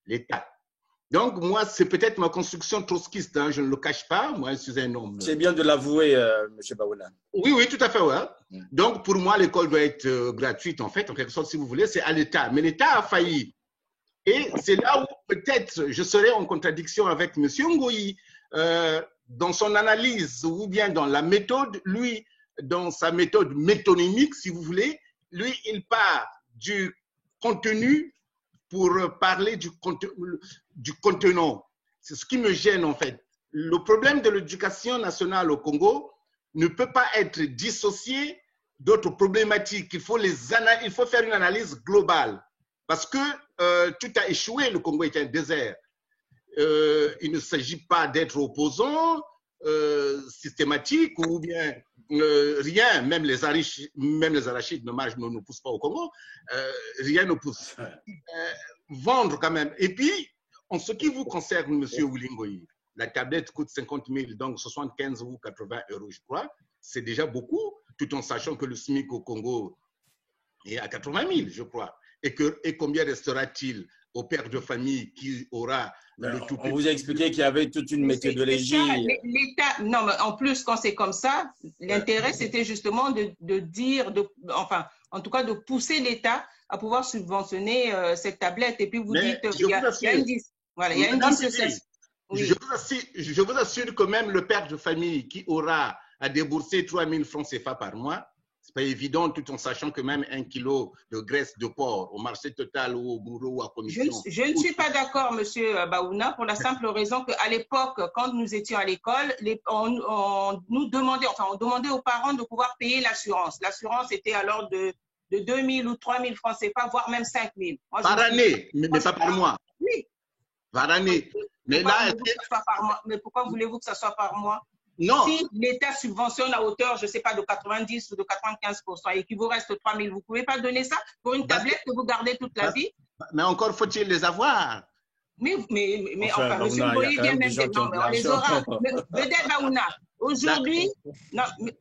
L'État. Donc, moi, c'est peut-être ma construction trotskiste, hein, je ne le cache pas. Moi, je suis un homme. C'est bien de l'avouer, M. Baouna. Oui, oui, tout à fait, ouais. Donc, pour moi, l'école doit être gratuite, en fait, en quelque sorte, si vous voulez, c'est à l'État. Mais l'État a failli. Et c'est là où peut-être je serai en contradiction avec M. Ngoyi dans son analyse ou bien dans la méthode. Lui, dans sa méthode métonymique, si vous voulez, lui, il part du contenu pour parler du contenant. C'est ce qui me gêne en fait. Le problème de l'éducation nationale au Congo ne peut pas être dissocié d'autres problématiques. Il faut faire une analyse globale parce que tout a échoué. Le Congo est un désert. Il ne s'agit pas d'être opposant systématique ou bien rien, même les arachides ne poussent pas au Congo, rien ne pousse. Vendre quand même. Et puis, en ce qui vous concerne, M. Oulingoyi, la tablette coûte 50 000, donc 75 ou 80 euros, je crois. C'est déjà beaucoup, tout en sachant que le SMIC au Congo est à 80 000, je crois. Et combien restera-t-il au père de famille qui aura le tout? On vous a expliqué qu'il y avait toute une méthodologie. L'État, non, mais en plus, quand c'est comme ça, l'intérêt, c'était justement de dire, enfin, en tout cas, de pousser l'État à pouvoir subventionner cette tablette. Et puis, vous dites qu'il y a une dissociation. Oui. Je vous assure que même le père de famille qui aura à débourser 3 000 francs CFA par mois, c'est pas évident, tout en sachant que même 1 kilo de graisse de porc au marché total ou au bourreau ou à commission. Je ne suis pas d'accord, Monsieur Baouna, pour la simple raison qu'à l'époque, quand nous étions à l'école, on demandait aux parents de pouvoir payer l'assurance. L'assurance était alors de 2 000 ou 3 000 francs CFA, voire même 5 000. Par année, mais pas par mois. Oui. Par année. Mais pourquoi voulez-vous que ça soit par mois? Non. Si l'État subventionne à hauteur, je ne sais pas, de 90 ou de 95% et qu'il vous reste 3 000, vous ne pouvez pas donner ça pour une tablette que vous gardez toute la vie? Mais encore faut-il les avoir. Mais enfin, monsieur Ngoyi vient même des noms, mais on les aura.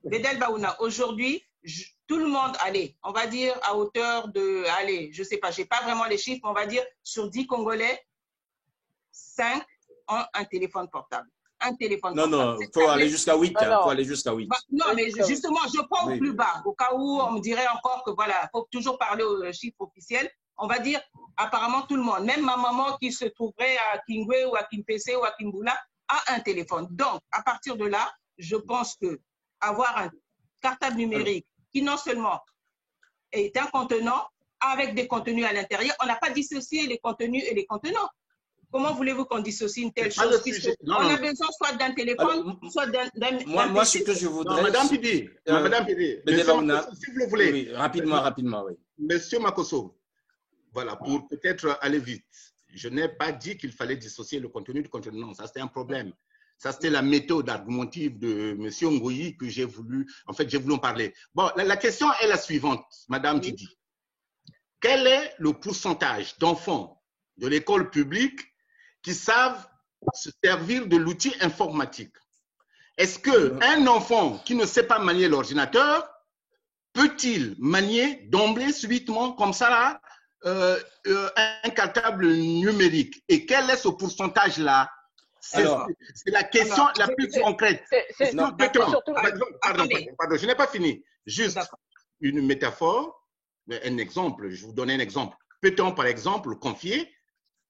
Bédel Baouna, aujourd'hui, tout le monde, allez, on va dire à hauteur de, allez, je ne sais pas, je n'ai pas vraiment les chiffres, mais on va dire sur 10 Congolais, 5 ont un téléphone portable. Un téléphone portable. Non, il faut aller jusqu'à 8. Faut aller jusqu'à 8. Non, mais justement, je prends au plus bas, au cas où on me dirait encore que voilà, il faut toujours parler aux chiffres officiels. On va dire, apparemment, tout le monde, même ma maman qui se trouverait à Kingwe ou à Kimpese ou à Kimbula, a un téléphone. Donc, à partir de là, je pense que avoir un cartable numérique qui non seulement est un contenant, avec des contenus à l'intérieur, on n'a pas dissocié les contenus et les contenants. Comment voulez-vous qu'on dissocie une telle chose? On a besoin soit d'un téléphone, soit d'un... Moi, ce que je voudrais... Madame Pidi, si vous voulez. Oui, rapidement, oui. Monsieur Makosso, voilà, pour peut-être aller vite, je n'ai pas dit qu'il fallait dissocier le contenu du contenant. Ça, c'était un problème. Ça, c'était la méthode argumentative de M. Ngoyi que j'ai voulu en parler. Bon, la question est la suivante, Madame Pidi. Quel est le pourcentage d'enfants de l'école publique qui savent se servir de l'outil informatique? Est-ce qu'un enfant qui ne sait pas manier l'ordinateur peut-il manier d'emblée, subitement, comme ça, là, un cartable numérique? Et quel est ce pourcentage-là? C'est la question la plus concrète. Pardon, je n'ai pas fini. Juste une métaphore, un exemple. Je vous donne un exemple. Peut-on, par exemple, confier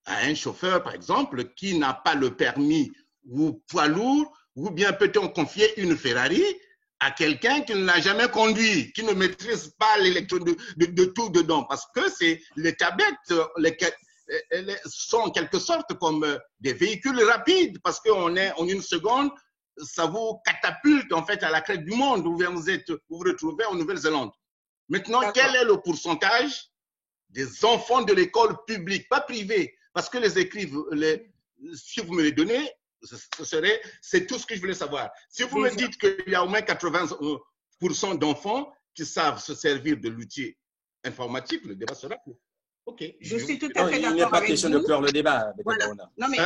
à un chauffeur, par exemple, qui n'a pas le permis ou poids lourd, ou bien peut-on confier une Ferrari à quelqu'un qui ne l'a jamais conduit, qui ne maîtrise pas l'électronique de tout dedans? Parce que les tablettes sont en quelque sorte comme des véhicules rapides, parce qu'en une seconde, ça vous catapulte en fait à la crête du monde où vous vous retrouvez en Nouvelle-Zélande. Maintenant, quel est le pourcentage des enfants de l'école publique, pas privée? Parce que si vous me les donnez, c'est tout ce que je voulais savoir. Si vous me dites qu'il y a au moins 80% d'enfants qui savent se servir de l'outil informatique, le débat sera court. Ok. Je suis tout à fait d'accord avec vous. Il n'est pas question de clore le débat. Voilà. Non, mais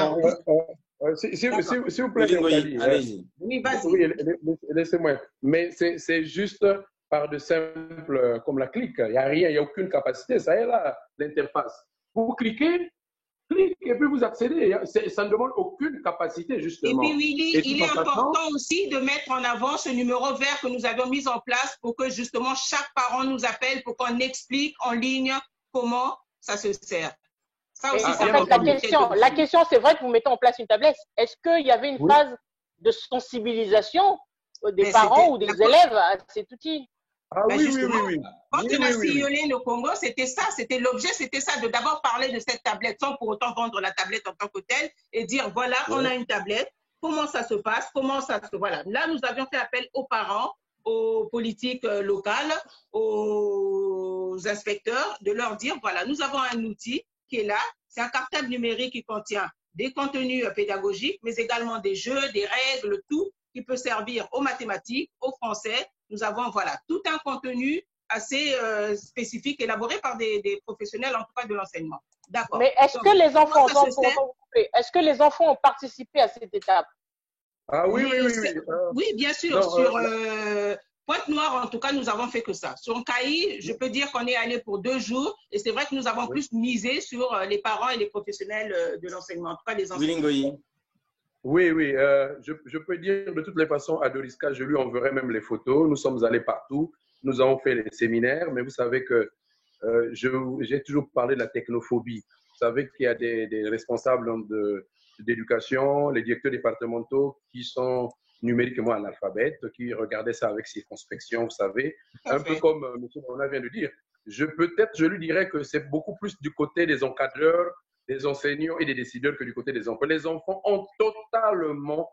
s'il vous plaît, allez-y. Oui, vas-y. Oui, laissez-moi. Mais c'est juste par de simples, comme la clique. Il n'y a rien, il n'y a aucune capacité. Ça est là, l'interface. Vous cliquez, cliquez et puis vous accédez. Ça ne demande aucune capacité, justement. Et puis, Willy, il est important aussi de mettre en avant ce numéro vert que nous avions mis en place pour que justement chaque parent nous appelle pour qu'on explique en ligne comment ça se sert. Ça aussi, ça fait la question, c'est vrai que vous mettez en place une tablette. Est-ce qu'il y avait une phase de sensibilisation des parents ou des élèves à cet outil? Ah oui, oui. Quand on a sillonné le Congo, c'était ça, c'était l'objet, c'était ça, de d'abord parler de cette tablette sans pour autant vendre la tablette en tant que telle et dire voilà, on a une tablette, comment ça se passe, comment ça se... Voilà. Là, nous avions fait appel aux parents, aux politiques locales, aux inspecteurs, de leur dire voilà, nous avons un outil qui est là, c'est un cartable numérique qui contient des contenus pédagogiques, mais également des jeux, des règles, tout qui peut servir aux mathématiques, au français. Nous avons voilà, tout un contenu assez spécifique, élaboré par des professionnels, en tout cas de l'enseignement. D'accord. Mais est-ce que les enfants, est-ce que les enfants ont participé à cette étape? Ah oui, oui, bien sûr. Sur Pointe-Noire, en tout cas, nous avons fait que ça. Sur Caï, je peux dire qu'on est allé pour 2 jours et c'est vrai que nous avons plus misé sur les parents et les professionnels de l'enseignement, en tout cas les enseignants. Oui, je peux dire de toutes les façons à Doriska, je lui enverrai même les photos. Nous sommes allés partout, nous avons fait les séminaires, mais vous savez que j'ai toujours parlé de la technophobie. Vous savez qu'il y a des responsables d'éducation, les directeurs départementaux qui sont numériquement analphabètes, qui regardaient ça avec circonspection, vous savez, un peu comme M. Bona vient de dire. Je lui dirais que c'est beaucoup plus du côté des encadreurs, des enseignants et des décideurs que du côté des enfants. Les enfants ont totalement,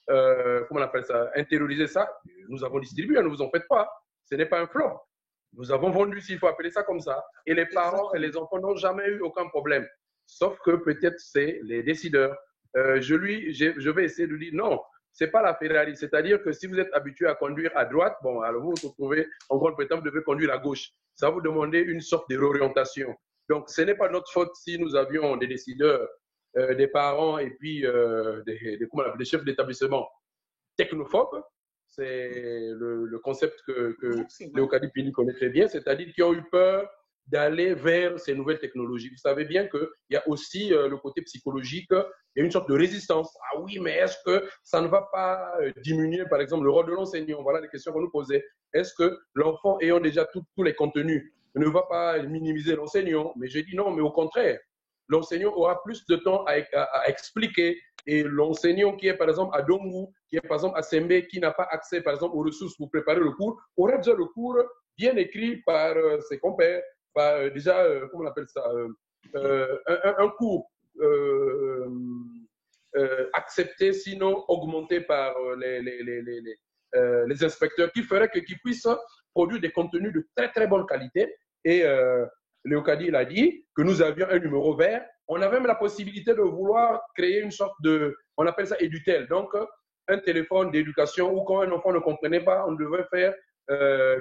comment on appelle ça, intériorisé ça. Nous avons distribué, ne vous en faites pas. Ce n'est pas un flop. Nous avons vendu, s'il faut appeler ça comme ça. Et les parents et les enfants n'ont jamais eu aucun problème. Sauf que peut-être c'est les décideurs. Je vais essayer de lui dire non, c'est pas la Ferrari. C'est-à-dire que si vous êtes habitué à conduire à droite, bon, alors vous vous retrouvez en grande pétale, vous devez conduire à gauche. Ça va vous demander une sorte de réorientation. Donc, ce n'est pas notre faute si nous avions des décideurs, des parents et puis des chefs d'établissement technophobes. C'est le concept que Léocadie Pini connaît très bien, c'est-à-dire qui ont eu peur d'aller vers ces nouvelles technologies. Vous savez bien qu'il y a aussi le côté psychologique, il y a une sorte de résistance. Ah oui, mais est-ce que ça ne va pas diminuer, par exemple, le rôle de l'enseignant? Voilà les questions qu'on nous posait. Est-ce que l'enfant ayant déjà tous les contenus ne va pas minimiser l'enseignant? Mais j'ai dit non, mais au contraire, l'enseignant aura plus de temps à expliquer. Et l'enseignant qui est par exemple à Dongu, qui est par exemple à Sembe, qui n'a pas accès par exemple aux ressources pour préparer le cours, aura déjà le cours bien écrit par ses compères, par déjà, comment on appelle ça, un cours accepté, sinon augmenté par les inspecteurs, qui ferait qu'ils puissent produire des contenus de très très bonne qualité. Et Léocadie l'a dit, que nous avions un numéro vert. On a même la possibilité de vouloir créer une sorte de, on appelle ça Edutel, donc un téléphone d'éducation où quand un enfant ne comprenait pas, on devait faire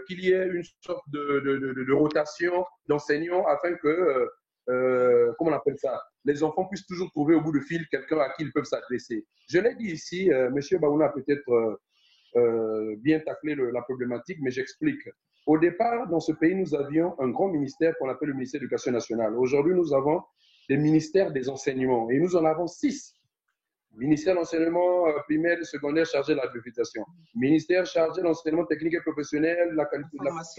qu'il y ait une sorte de rotation d'enseignants afin que, comment on appelle ça, les enfants puissent toujours trouver au bout du fil quelqu'un à qui ils peuvent s'adresser. Je l'ai dit ici, M. Baouna a peut-être bien taclé la problématique, mais j'explique. Au départ, dans ce pays, nous avions un grand ministère qu'on appelle le ministère de l'Éducation nationale. Aujourd'hui, nous avons des ministères des enseignements et nous en avons 6. Ministère de l'enseignement primaire et secondaire chargé de l'alphabétisation. Ministère chargé de l'enseignement technique et professionnel, la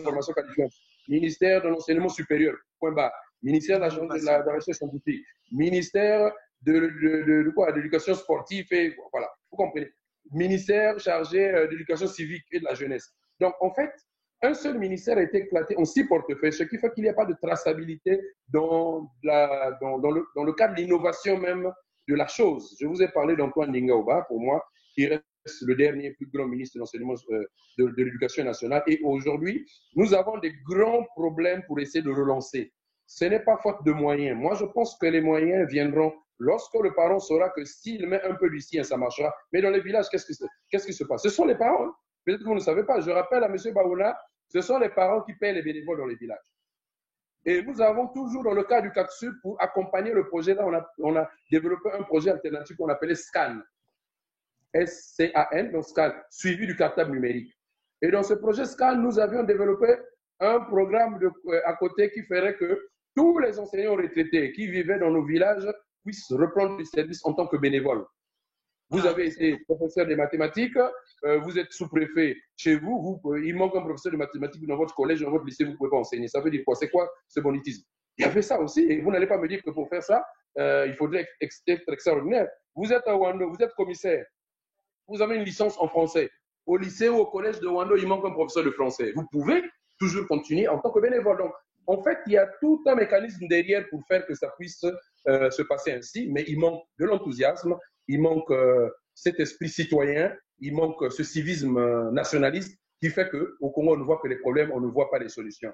formation qualifiante. Ministère de l'enseignement supérieur, point barre. Ministère de la recherche scientifique. Ministère de quoi? De l'éducation sportive et voilà, vous comprenez. Ministère chargé de l'éducation civique et de la jeunesse. Donc, en fait, un seul ministère a été éclaté en 6 portefeuilles, ce qui fait qu'il n'y a pas de traçabilité dans le cadre de l'innovation même de la chose. Je vous ai parlé d'Antoine Lingaoba, pour moi, qui reste le dernier plus grand ministre de l'enseignement de l'éducation nationale. Et aujourd'hui, nous avons des grands problèmes pour essayer de relancer. Ce n'est pas faute de moyens. Moi, je pense que les moyens viendront lorsque le parent saura que s'il met un peu du sien, ça marchera. Mais dans les villages, qu'est-ce qui se passe? Ce sont les parents. Hein? Peut-être que vous ne savez pas. Je rappelle à M. Baouna, ce sont les parents qui paient les bénévoles dans les villages. Et nous avons toujours, dans le cas du CACSUB, pour accompagner le projet, là, on a développé un projet alternatif qu'on appelait SCAN. S-C-A-N, donc SCAN, suivi du cartable numérique. Et dans ce projet SCAN, nous avions développé un programme à côté qui ferait que tous les enseignants retraités qui vivaient dans nos villages puissent reprendre les services en tant que bénévoles. Vous avez été professeur de mathématiques, vous êtes sous-préfet chez vous, il manque un professeur de mathématiques dans votre collège, dans votre lycée, vous ne pouvez pas enseigner. Ça veut dire quoi? C'est quoi ce bonitisme? Il y avait ça aussi, et vous n'allez pas me dire que pour faire ça, il faudrait être extraordinaire. Vous êtes à Ouando, vous êtes commissaire, vous avez une licence en français. Au lycée ou au collège de Ouando, il manque un professeur de français. Vous pouvez toujours continuer en tant que bénévole. Donc, en fait, il y a tout un mécanisme derrière pour faire que ça puisse se passer ainsi, mais il manque de l'enthousiasme, il manque cet esprit citoyen, il manque ce civisme nationaliste qui fait qu'au Congo, on ne voit que les problèmes, on ne voit pas les solutions.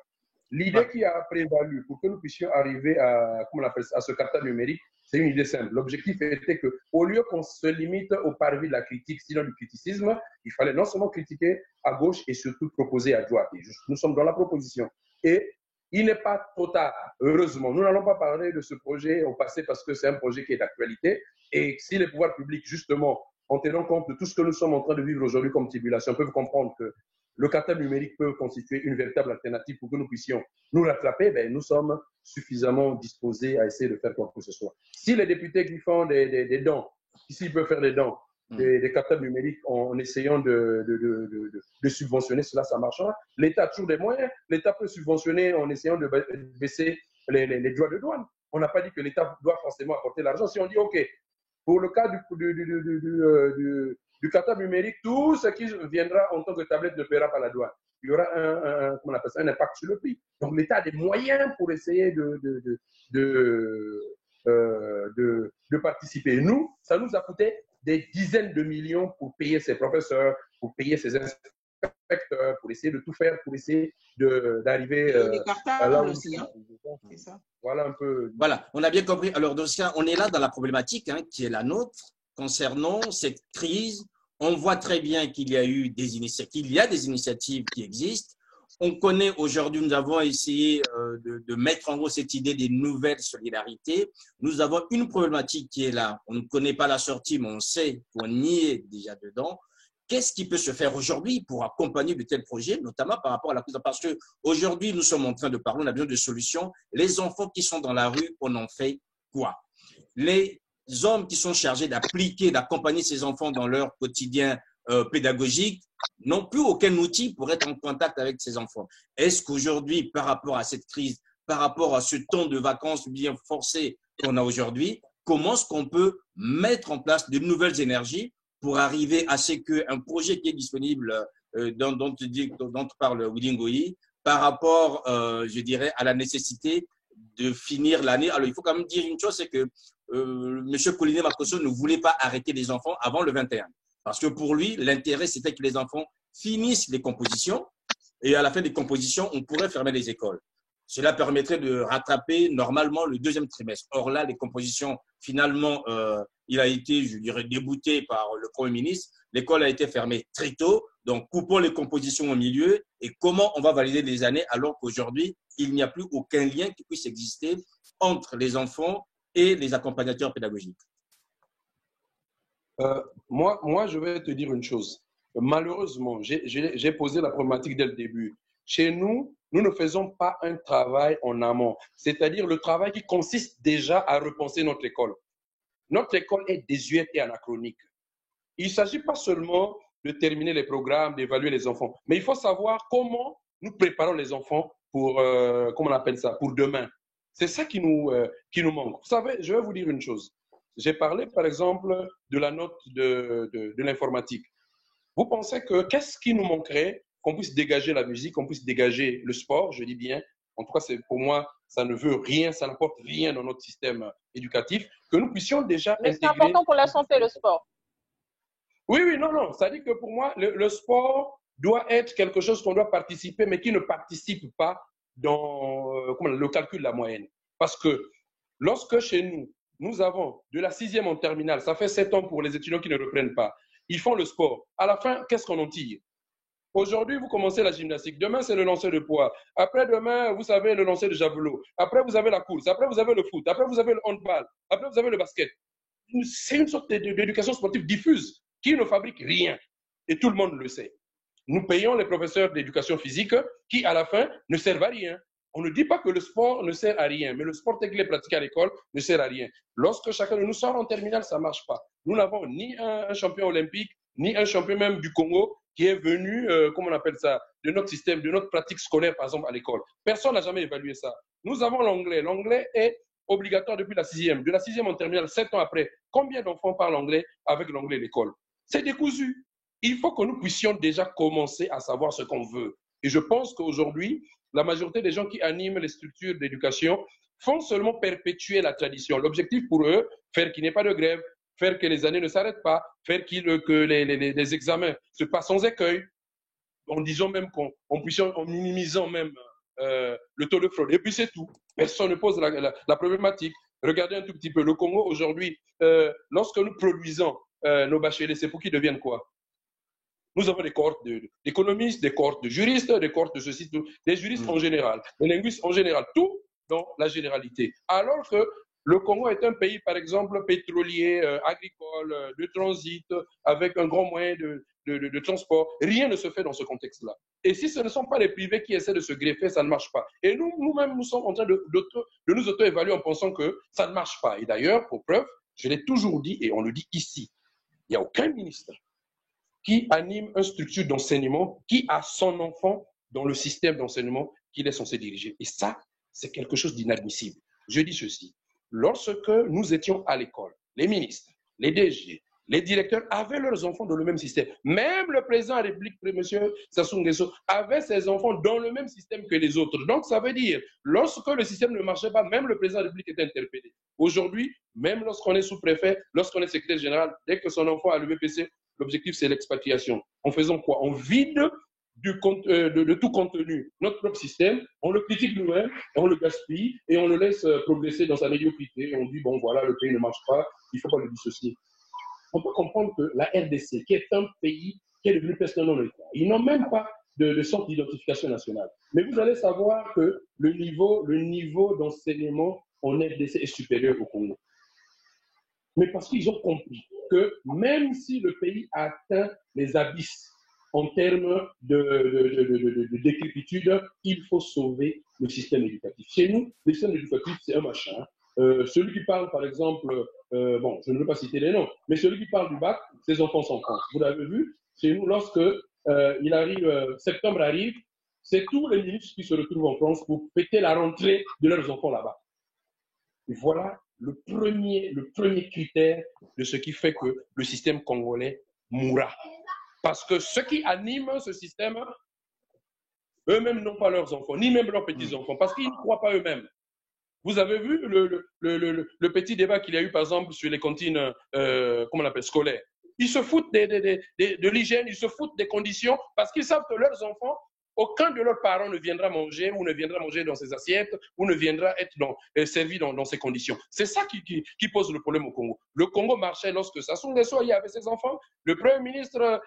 L'idée qui a prévalu pour que nous puissions arriver à, comment on appelle ça, à ce cartable numérique, c'est une idée simple. L'objectif était qu'au lieu qu'on se limite au parvis de la critique, sinon du criticisme, il fallait non seulement critiquer à gauche et surtout proposer à droite. Et nous sommes dans la proposition. Et il n'est pas trop tard, heureusement. Nous n'allons pas parler de ce projet au passé parce que c'est un projet qui est d'actualité. Et si les pouvoirs publics, justement, en tenant compte de tout ce que nous sommes en train de vivre aujourd'hui comme tribulation, peuvent comprendre que le cartable numérique peut constituer une véritable alternative pour que nous puissions nous rattraper, ben, nous sommes suffisamment disposés à essayer de faire quoi que ce soit. Si les députés qui font des dons, ici ils peuvent faire des dons, des cartables numériques en essayant de subventionner cela, ça marchera. L'État a toujours des moyens. L'État peut subventionner en essayant de baisser les droits de douane. On n'a pas dit que l'État doit forcément apporter l'argent. Si on dit, OK, pour le cas du cartable numérique, tout ce qui viendra en tant que tablette ne paiera pas la douane. Il y aura comment on appelle ça, un impact sur le prix. Donc l'État a des moyens pour essayer de participer. Nous, ça nous a coûté des dizaines de millions pour payer ses professeurs, pour payer ses inspecteurs, pour essayer de tout faire, pour essayer d'arriver à là aussi. Hein. C'est ça. Voilà un peu. Voilà, on a bien compris. Alors, dans ce cas, on est là dans la problématique qui est la nôtre concernant cette crise. On voit très bien qu'il y a eu des initiatives qui existent. On connaît aujourd'hui, nous avons essayé de mettre en gros cette idée des nouvelles solidarités. Nous avons une problématique qui est là. On ne connaît pas la sortie, mais on sait qu'on y est déjà dedans. Qu'est-ce qui peut se faire aujourd'hui pour accompagner de tels projets, notamment par rapport à la crise? Parce qu'aujourd'hui, nous sommes en train de parler, on a besoin de solutions. Les enfants qui sont dans la rue, on en fait quoi? Les hommes qui sont chargés d'appliquer, d'accompagner ces enfants dans leur quotidien pédagogique n'ont plus aucun outil pour être en contact avec ces enfants. Est-ce qu'aujourd'hui, par rapport à cette crise, par rapport à ce temps de vacances bien forcé qu'on a aujourd'hui, comment est-ce qu'on peut mettre en place de nouvelles énergies pour arriver à ce qu'un projet qui est disponible, dont parle Willy Ngoyi, par rapport, je dirais, à la nécessité de finir l'année. Alors, il faut quand même dire une chose, c'est que M. Koliné Makosso ne voulait pas arrêter les enfants avant le 21. Parce que pour lui, l'intérêt, c'était que les enfants finissent les compositions et à la fin des compositions, on pourrait fermer les écoles. Cela permettrait de rattraper normalement le deuxième trimestre. Or là, les compositions, finalement, il a été, je dirais, débouté par le Premier ministre. L'école a été fermée très tôt. Donc, coupons les compositions au milieu. Et comment on va valider les années alors qu'aujourd'hui, il n'y a plus aucun lien qui puisse exister entre les enfants et les accompagnateurs pédagogiques? Moi, je vais te dire une chose. Malheureusement, j'ai posé la problématique dès le début. Chez nous, nous ne faisons pas un travail en amont, c'est-à-dire le travail qui consiste déjà à repenser notre école. Notre école est désuète et anachronique. Il ne s'agit pas seulement de terminer les programmes, d'évaluer les enfants, mais il faut savoir comment nous préparons les enfants pour, comment on appelle ça, pour demain. C'est ça qui nous manque. Vous savez, je vais vous dire une chose. J'ai parlé, par exemple, de la note de l'informatique. Vous pensez que qu'est-ce qui nous manquerait qu'on puisse dégager la musique, qu'on puisse dégager le sport, je dis bien. En tout cas, pour moi, ça ne veut rien, ça n'apporte rien dans notre système éducatif, que nous puissions déjà intégrer… Mais c'est important pour la santé, le sport. Oui, non. Ça dit que pour moi, le sport doit être quelque chose qu'on doit participer, mais qui ne participe pas dans le calcul de la moyenne. Parce que lorsque chez nous, nous avons de la 6e en terminale, ça fait 7 ans pour les étudiants qui ne reprennent pas. Ils font le sport. À la fin, qu'est-ce qu'on en tire? Aujourd'hui, vous commencez la gymnastique. Demain, c'est le lancer de poids. Après-demain, vous savez le lancer de javelot. Après, vous avez la course. Après, vous avez le foot. Après, vous avez le handball. Après, vous avez le basket. C'est une sorte d'éducation sportive diffuse qui ne fabrique rien. Et tout le monde le sait. Nous payons les professeurs d'éducation physique qui, à la fin, ne servent à rien. On ne dit pas que le sport ne sert à rien, mais le sport tel qu'il est pratiqué à l'école ne sert à rien. Lorsque chacun de nous sort en terminale, ça ne marche pas. Nous n'avons ni un champion olympique, ni un champion même du Congo qui est venu, comment on appelle ça, de notre système, de notre pratique scolaire, par exemple, à l'école. Personne n'a jamais évalué ça. Nous avons l'anglais. L'anglais est obligatoire depuis la 6e. De la 6e en terminale, 7 ans après, combien d'enfants parlent anglais avec l'anglais à l'école? C'est décousu. Il faut que nous puissions déjà commencer à savoir ce qu'on veut. Et je pense qu'aujourd'hui, la majorité des gens qui animent les structures d'éducation font seulement perpétuer la tradition. L'objectif pour eux, faire qu'il n'y ait pas de grève, faire que les années ne s'arrêtent pas, faire que les examens se passent sans écueil, en disant même en minimisant même le taux de fraude. Et puis c'est tout. Personne ne pose la problématique. Regardez un tout petit peu. Le Congo aujourd'hui, lorsque nous produisons nos bacheliers, c'est pour qu'ils deviennent quoi? Nous avons des cohortes d'économistes, des cohortes de juristes, des cohortes de ceci, des juristes en général, des linguistes en général, tout dans la généralité. Alors que le Congo est un pays, par exemple, pétrolier, agricole, de transit, avec un grand moyen de transport. Rien ne se fait dans ce contexte-là. Et si ce ne sont pas les privés qui essaient de se greffer, ça ne marche pas. Et nous-mêmes, nous sommes en train de nous auto-évaluer en pensant que ça ne marche pas. Et d'ailleurs, pour preuve, je l'ai toujours dit, et on le dit ici, il n'y a aucun ministre qui anime une structure d'enseignement qui a son enfant dans le système d'enseignement qu'il est censé diriger. Et ça, c'est quelque chose d'inadmissible. Je dis ceci. Lorsque nous étions à l'école, les ministres, les DG, les directeurs avaient leurs enfants dans le même système. Même le président de la République, M. Sassou Nguesso, avait ses enfants dans le même système que les autres. Donc, ça veut dire, lorsque le système ne marchait pas, même le président de la République était interpellé. Aujourd'hui, même lorsqu'on est sous-préfet, lorsqu'on est secrétaire général, dès que son enfant a le BPC, l'objectif, c'est l'expatriation. En faisant quoi? On vide de tout contenu notre propre système, on le critique nous-mêmes, on le gaspille et on le laisse progresser dans sa médiocrité. Et on dit, bon, voilà, le pays ne marche pas, il ne faut pas le dissocier. On peut comprendre que la RDC, qui est un pays qui est devenu presque non État, ils n'ont même pas de centre d'identification nationale. Mais vous allez savoir que le niveau d'enseignement en RDC est supérieur au Congo. Mais parce qu'ils ont compris que même si le pays a atteint les abysses en termes de décrépitude, il faut sauver le système éducatif. Chez nous, le système éducatif, c'est un machin. Celui qui parle, par exemple, bon, je ne veux pas citer les noms, mais celui qui parle du bac, ses enfants sont France. Vous l'avez vu, chez nous, lorsque septembre arrive, c'est tous les ministres qui se retrouvent en France pour fêter la rentrée de leurs enfants là-bas. Et voilà le premier critère de ce qui fait que le système congolais mourra. Parce que ceux qui animent ce système, eux-mêmes n'ont pas leurs enfants, ni même leurs petits-enfants, parce qu'ils ne croient pas eux-mêmes. Vous avez vu le petit débat qu'il y a eu, par exemple, sur les cantines, comment on appelle, scolaires. Ils se foutent de l'hygiène, ils se foutent des conditions, parce qu'ils savent que leurs enfants, aucun de leurs parents ne viendra manger ou ne viendra manger dans ces assiettes ou ne viendra être servi dans ces conditions. C'est ça qui pose le problème au Congo. Le Congo marchait lorsque Sassou Nguesso avait ses enfants, le Premier ministre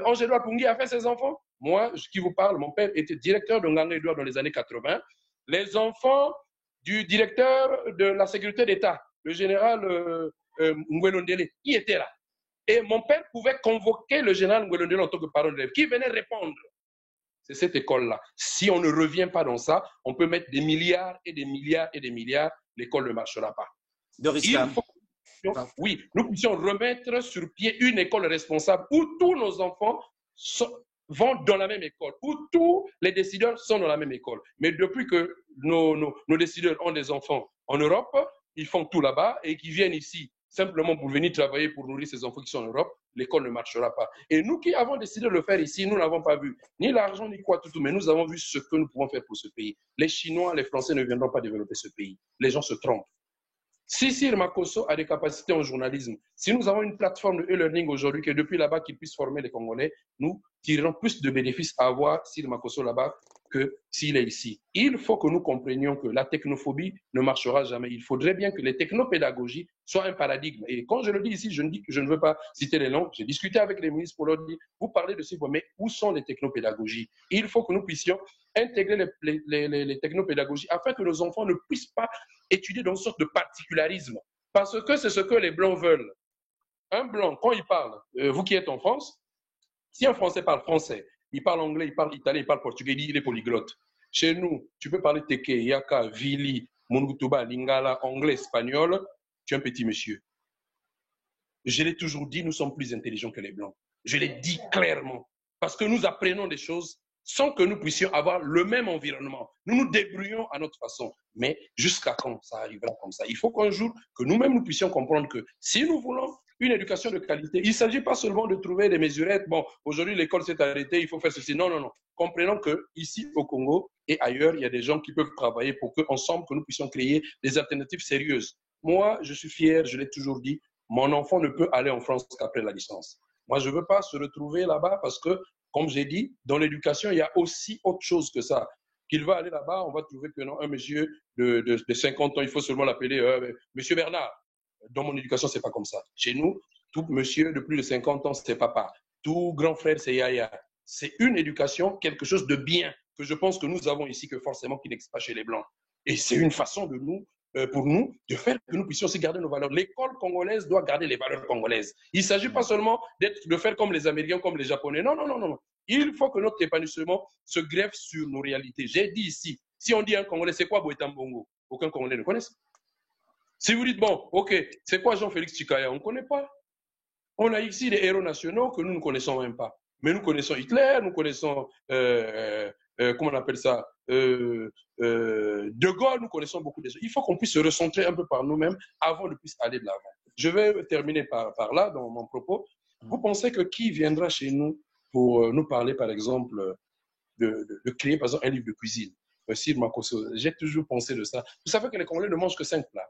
Angelo Apungi a fait ses enfants. Moi, qui vous parle, mon père était directeur de Nganga Edouard dans les années 80. Les enfants du directeur de la sécurité d'État, le général Ngwelondele, qui était là. Et mon père pouvait convoquer le général Ngwelondele en tant que parent d'élève, qui venait répondre. C'est cette école-là. Si on ne revient pas dans ça, on peut mettre des milliards et des milliards et des milliards, l'école ne marchera pas. Doris Lam. Oui, nous puissions remettre sur pied une école responsable où tous nos enfants vont dans la même école, où tous les décideurs sont dans la même école. Mais depuis que nos décideurs ont des enfants en Europe, ils font tout là-bas et qu'ils viennent ici simplement pour venir travailler pour nourrir ces enfants qui sont en Europe, l'école ne marchera pas. Et nous qui avons décidé de le faire ici, nous n'avons pas vu ni l'argent ni quoi tout, mais nous avons vu ce que nous pouvons faire pour ce pays. Les Chinois, les Français ne viendront pas développer ce pays. Les gens se trompent. Si Sir Makosso a des capacités en journalisme, si nous avons une plateforme de e-learning aujourd'hui, que depuis là-bas, qu'il puisse former les Congolais, nous tirerons plus de bénéfices à avoir Sir Makosso là-bas que s'il est ici. Il faut que nous comprenions que la technophobie ne marchera jamais. Il faudrait bien que les technopédagogies soient un paradigme. Et quand je le dis ici, je ne dis que je ne veux pas citer les noms. J'ai discuté avec les ministres pour leur dire, vous parlez de ces points, mais où sont les technopédagogies? Il faut que nous puissions intégrer les technopédagogies afin que nos enfants ne puissent pas étudier dans une sorte de particularisme. Parce que c'est ce que les Blancs veulent. Un Blanc, quand il parle, vous qui êtes en France, si un Français parle français, il parle anglais, il parle italien, il parle portugais, il est polyglotte. Chez nous, tu peux parler Teke, Yaka, Vili, Mungutuba, Lingala, anglais, espagnol, tu es un petit monsieur. Je l'ai toujours dit, nous sommes plus intelligents que les Blancs. Je l'ai dit clairement. Parce que nous apprenons des choses sans que nous puissions avoir le même environnement. Nous nous débrouillons à notre façon. Mais jusqu'à quand ça arrivera comme ça? Il faut qu'un jour, que nous-mêmes, nous puissions comprendre que si nous voulons une éducation de qualité, il ne s'agit pas seulement de trouver des mesurettes. Bon, aujourd'hui, l'école s'est arrêtée, il faut faire ceci. Non, non, non. Comprenons qu'ici, au Congo et ailleurs, il y a des gens qui peuvent travailler pour qu'ensemble, que nous puissions créer des alternatives sérieuses. Moi, je suis fier, je l'ai toujours dit, mon enfant ne peut aller en France qu'après la licence. Moi, je ne veux pas se retrouver là-bas parce que, comme j'ai dit, dans l'éducation, il y a aussi autre chose que ça. Qu'il va aller là-bas, on va trouver que non, un monsieur de 50 ans, il faut seulement l'appeler Monsieur Bernard. Dans mon éducation, ce n'est pas comme ça. Chez nous, tout monsieur de plus de 50 ans, c'est papa. Tout grand frère, c'est Yaya. C'est une éducation, quelque chose de bien que je pense que nous avons ici, que forcément qui n'existe pas chez les Blancs. Et c'est une façon de nous, pour nous, de faire que nous puissions aussi garder nos valeurs. L'école congolaise doit garder les valeurs congolaises. Il ne s'agit pas seulement de faire comme les Américains, comme les Japonais. Non, non, non, non. Il faut que notre épanouissement se greffe sur nos réalités. J'ai dit ici, si on dit un Congolais, c'est quoi Boetambongo? Aucun Congolais ne connaît. Si vous dites, bon, ok, c'est quoi Jean-Félix Tshikaya? On ne connaît pas. On a ici des héros nationaux que nous ne connaissons même pas. Mais nous connaissons Hitler, nous connaissons, comment on appelle ça, De Gaulle, nous connaissons beaucoup de choses. Il faut qu'on puisse se recentrer un peu par nous-mêmes avant de puisse aller de l'avant. Je vais terminer par là, dans mon propos. Vous pensez que qui viendra chez nous pour nous parler, par exemple, de créer, par exemple, un livre de cuisine? Sir Makosso, j'ai toujours pensé de ça. Vous savez que les Congolais ne mangent que 5 plats.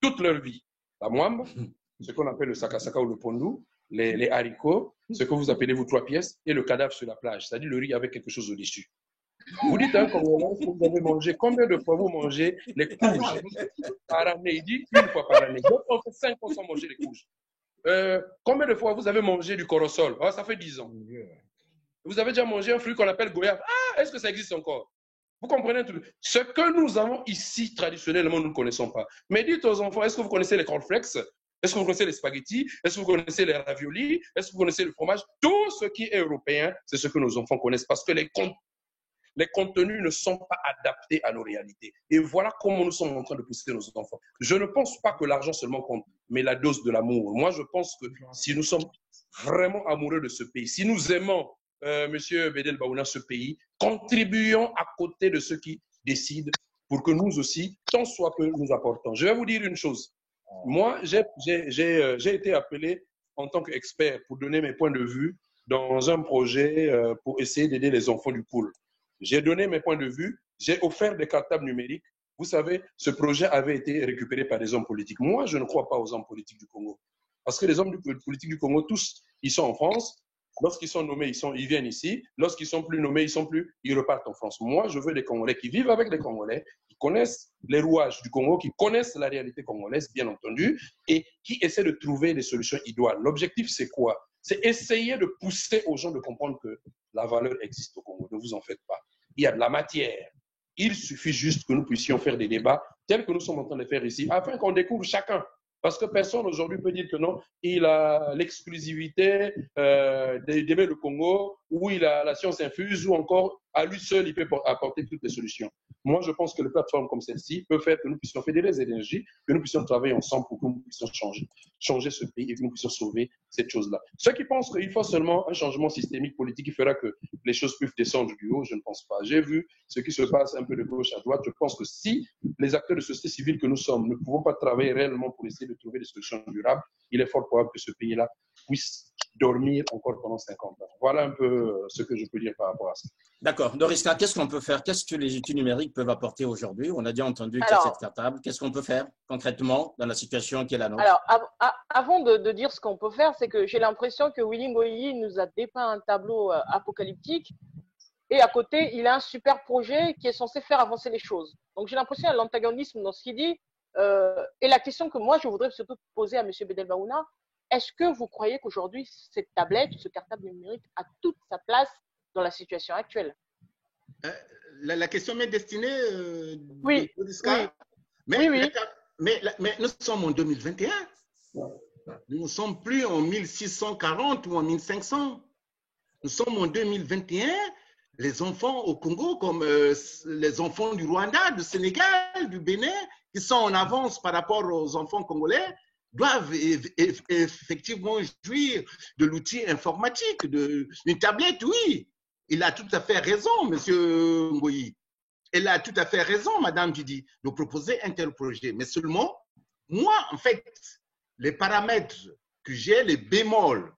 Toute leur vie. La mwamba, ce qu'on appelle le sakasaka ou le pondou, les haricots, ce que vous appelez vous 3 pièces, et le cadavre sur la plage, c'est-à-dire le riz avec quelque chose au-dessus. Vous dites à un Congolais, vous avez mangé, combien de fois vous mangez les couches par année? Il dit une fois par année. Donc on fait 5 ans sans manger les couches. Combien de fois vous avez mangé du corosol? Oh, ça fait 10 ans. Vous avez déjà mangé un fruit qu'on appelle goyave. Ah, est-ce que ça existe encore? Vous comprenez tout? Ce que nous avons ici, traditionnellement, nous ne connaissons pas. Mais dites aux enfants, est-ce que vous connaissez les cornflakes? Est-ce que vous connaissez les spaghettis? Est-ce que vous connaissez les raviolis? Est-ce que vous connaissez le fromage? Tout ce qui est européen, c'est ce que nos enfants connaissent parce que les contenus ne sont pas adaptés à nos réalités. Et voilà comment nous sommes en train de pousser nos enfants. Je ne pense pas que l'argent seulement compte, mais la dose de l'amour. Moi, je pense que si nous sommes vraiment amoureux de ce pays, si nous aimons Monsieur Bédel Baouna, ce pays, contribuons à côté de ceux qui décident pour que nous aussi, tant soit peu, nous apportons. Je vais vous dire une chose. Moi, j'ai été appelé en tant qu'expert pour donner mes points de vue dans un projet pour essayer d'aider les enfants du pôle. J'ai donné mes points de vue, j'ai offert des cartables numériques. Vous savez, ce projet avait été récupéré par des hommes politiques. Moi, je ne crois pas aux hommes politiques du Congo. Parce que les hommes politiques du Congo, tous, ils sont en France. Lorsqu'ils sont nommés, ils viennent ici. Lorsqu'ils sont plus nommés, ils repartent en France. Moi, je veux des Congolais qui vivent avec les Congolais, qui connaissent les rouages du Congo, qui connaissent la réalité congolaise, bien entendu, et qui essaient de trouver des solutions idoines. L'objectif, c'est quoi? C'est essayer de pousser aux gens de comprendre que la valeur existe au Congo. Ne vous en faites pas. Il y a de la matière. Il suffit juste que nous puissions faire des débats tels que nous sommes en train de faire ici, afin qu'on découvre chacun. Parce que personne aujourd'hui peut dire que non, il a l'exclusivité d'aimer le Congo, ou il a la science infuse, ou encore à lui seul, il peut apporter toutes les solutions. Moi, je pense que les plateformes comme celle-ci peuvent faire que nous puissions fédérer les énergies, que nous puissions travailler ensemble pour que nous puissions changer ce pays et que nous puissions sauver cette chose-là. Ceux qui pensent qu'il faut seulement un changement systémique politique qui fera que les choses peuvent descendre du haut, je ne pense pas. J'ai vu ce qui se passe un peu de gauche à droite. Je pense que si les acteurs de société civile que nous sommes ne pouvons pas travailler réellement pour essayer de trouver des solutions durables, il est fort probable que ce pays-là puisse dormir encore pendant 50 ans. Voilà un peu ce que je peux dire par rapport à ça. D'accord. Doriska, qu'est-ce qu'on peut faire? Qu'est-ce que les outils numériques peuvent apporter aujourd'hui? On a déjà entendu qu'il y a cette cartable. Qu'est-ce qu'on peut faire concrètement dans la situation qui est la nôtre? Alors, avant de dire ce qu'on peut faire, c'est que j'ai l'impression que Willy Ngoyi nous a dépeint un tableau apocalyptique et à côté, il a un super projet qui est censé faire avancer les choses. Donc, j'ai l'impression qu'il y a l'antagonisme dans ce qu'il dit. Et la question que moi, je voudrais surtout poser à M. Bédel Baouna, est-ce que vous croyez qu'aujourd'hui, cette tablette, ce cartable numérique a toute sa place dans la situation actuelle? La question m'est destinée. Oui. Mais nous sommes en 2021. Nous ne sommes plus en 1640 ou en 1500. Nous sommes en 2021. les enfants au Congo, comme les enfants du Rwanda, du Sénégal, du Bénin, qui sont en avance par rapport aux enfants congolais, doivent effectivement jouir de l'outil informatique, d'une tablette, oui. Il a tout à fait raison, M. Ngoyi. Elle a tout à fait raison, Madame Didi, de proposer un tel projet. Mais seulement, moi, en fait, les paramètres que j'ai, les bémols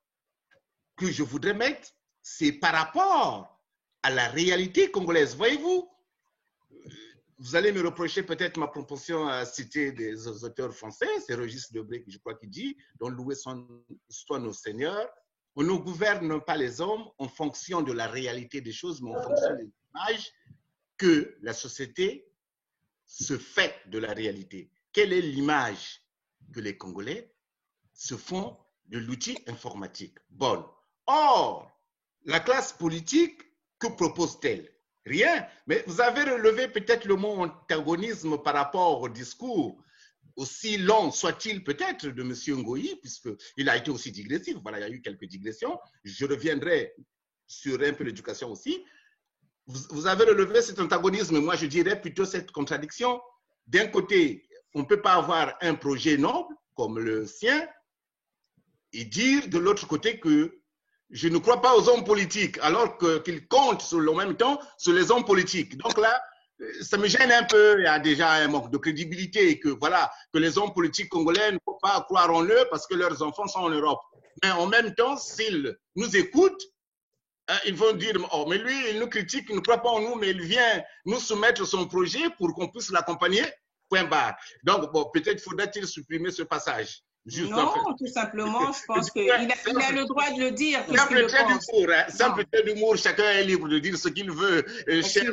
que je voudrais mettre, c'est par rapport à la réalité congolaise. Voyez-vous, vous allez me reprocher peut-être ma propension à citer des auteurs français, c'est Régis Debray, je crois, qui dit « Dont loués soient nos seigneurs ». On ne gouverne pas les hommes en fonction de la réalité des choses, mais en fonction des images que la société se fait de la réalité. Quelle est l'image que les Congolais se font de l'outil informatique? Bon. Or, la classe politique, que propose-t-elle? Rien. Mais vous avez relevé peut-être le mot antagonisme par rapport au discours, aussi long soit-il peut-être de M. Ngoyi, puisqu'il a été aussi digressif. Voilà, il y a eu quelques digressions. Je reviendrai sur un peu l'éducation aussi. Vous avez relevé cet antagonisme, moi je dirais plutôt cette contradiction. D'un côté, on ne peut pas avoir un projet noble comme le sien et dire de l'autre côté que je ne crois pas aux hommes politiques, alors qu'ils comptent en même temps sur les hommes politiques. Donc là, ça me gêne un peu. Il y a déjà un manque de crédibilité que, voilà, que les hommes politiques congolais ne faut pas croire en eux parce que leurs enfants sont en Europe. Mais en même temps, s'ils nous écoutent, ils vont dire, oh, mais lui, il nous critique, il ne croit pas en nous, mais il vient nous soumettre son projet pour qu'on puisse l'accompagner, point barre. Donc, bon, peut-être faudrait-il supprimer ce passage. Juste non, tout simplement, je pense qu'il a le droit de le dire. Simple trait d'humour, chacun est libre de dire ce qu'il veut. Cher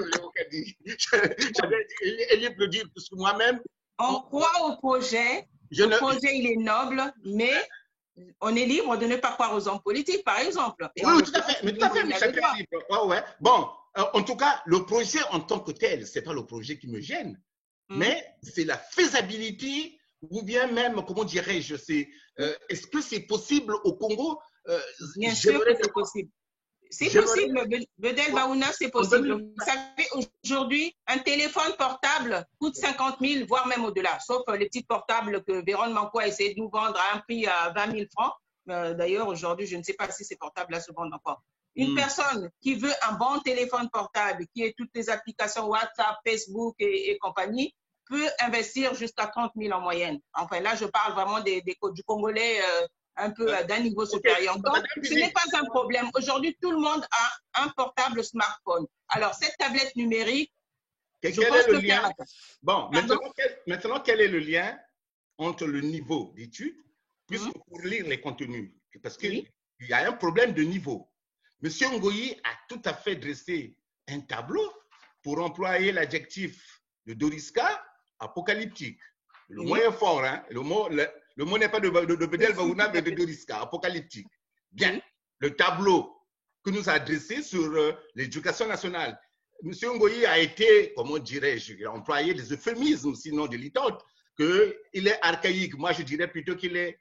chacun est libre de dire, parce que moi-même... On croit au projet, le projet il est noble, mais on est libre de ne pas croire aux hommes politiques, par exemple. Et oui, tout à fait, mais chacun est libre. Oh, ouais. Bon, en tout cas, le projet en tant que tel, ce n'est pas le projet qui me gêne, mais c'est la faisabilité... Ou bien même, comment dirais-je, est-ce que c'est possible au Congo? Bien sûr que c'est possible. C'est possible, Bedel Baouna, c'est possible. Vous savez, aujourd'hui, un téléphone portable coûte 50 000, voire même au-delà, sauf les petits portables que Véron Manko a essayé de nous vendre à un prix à 20 000 francs. D'ailleurs, aujourd'hui, je ne sais pas si ces portables-là se vendent encore. Une personne qui veut un bon téléphone portable, qui ait toutes les applications WhatsApp, Facebook et compagnie, peut investir jusqu'à 30 000 en moyenne. Enfin, là, je parle vraiment du Congolais un peu d'un niveau supérieur. Donc, ce n'est pas un problème. Aujourd'hui, tout le monde a un portable smartphone. Alors, cette tablette numérique, quel est le lien? Bon, maintenant, quel est le lien entre le niveau d'études, puisque pour lire les contenus, parce qu'il y a un problème de niveau. Monsieur Ngoyi a tout à fait dressé un tableau pour employer l'adjectif de Doriska, apocalyptique. Le mot est fort, hein? Le mot n'est pas de Bedel Baouna, mais de Doriska, apocalyptique. Bien. Le tableau que nous a dressé sur l'éducation nationale. Monsieur Ngoyi a été, comment dirais-je, employé des euphémismes, sinon de litote, qu'il est archaïque. Moi, je dirais plutôt qu'il est...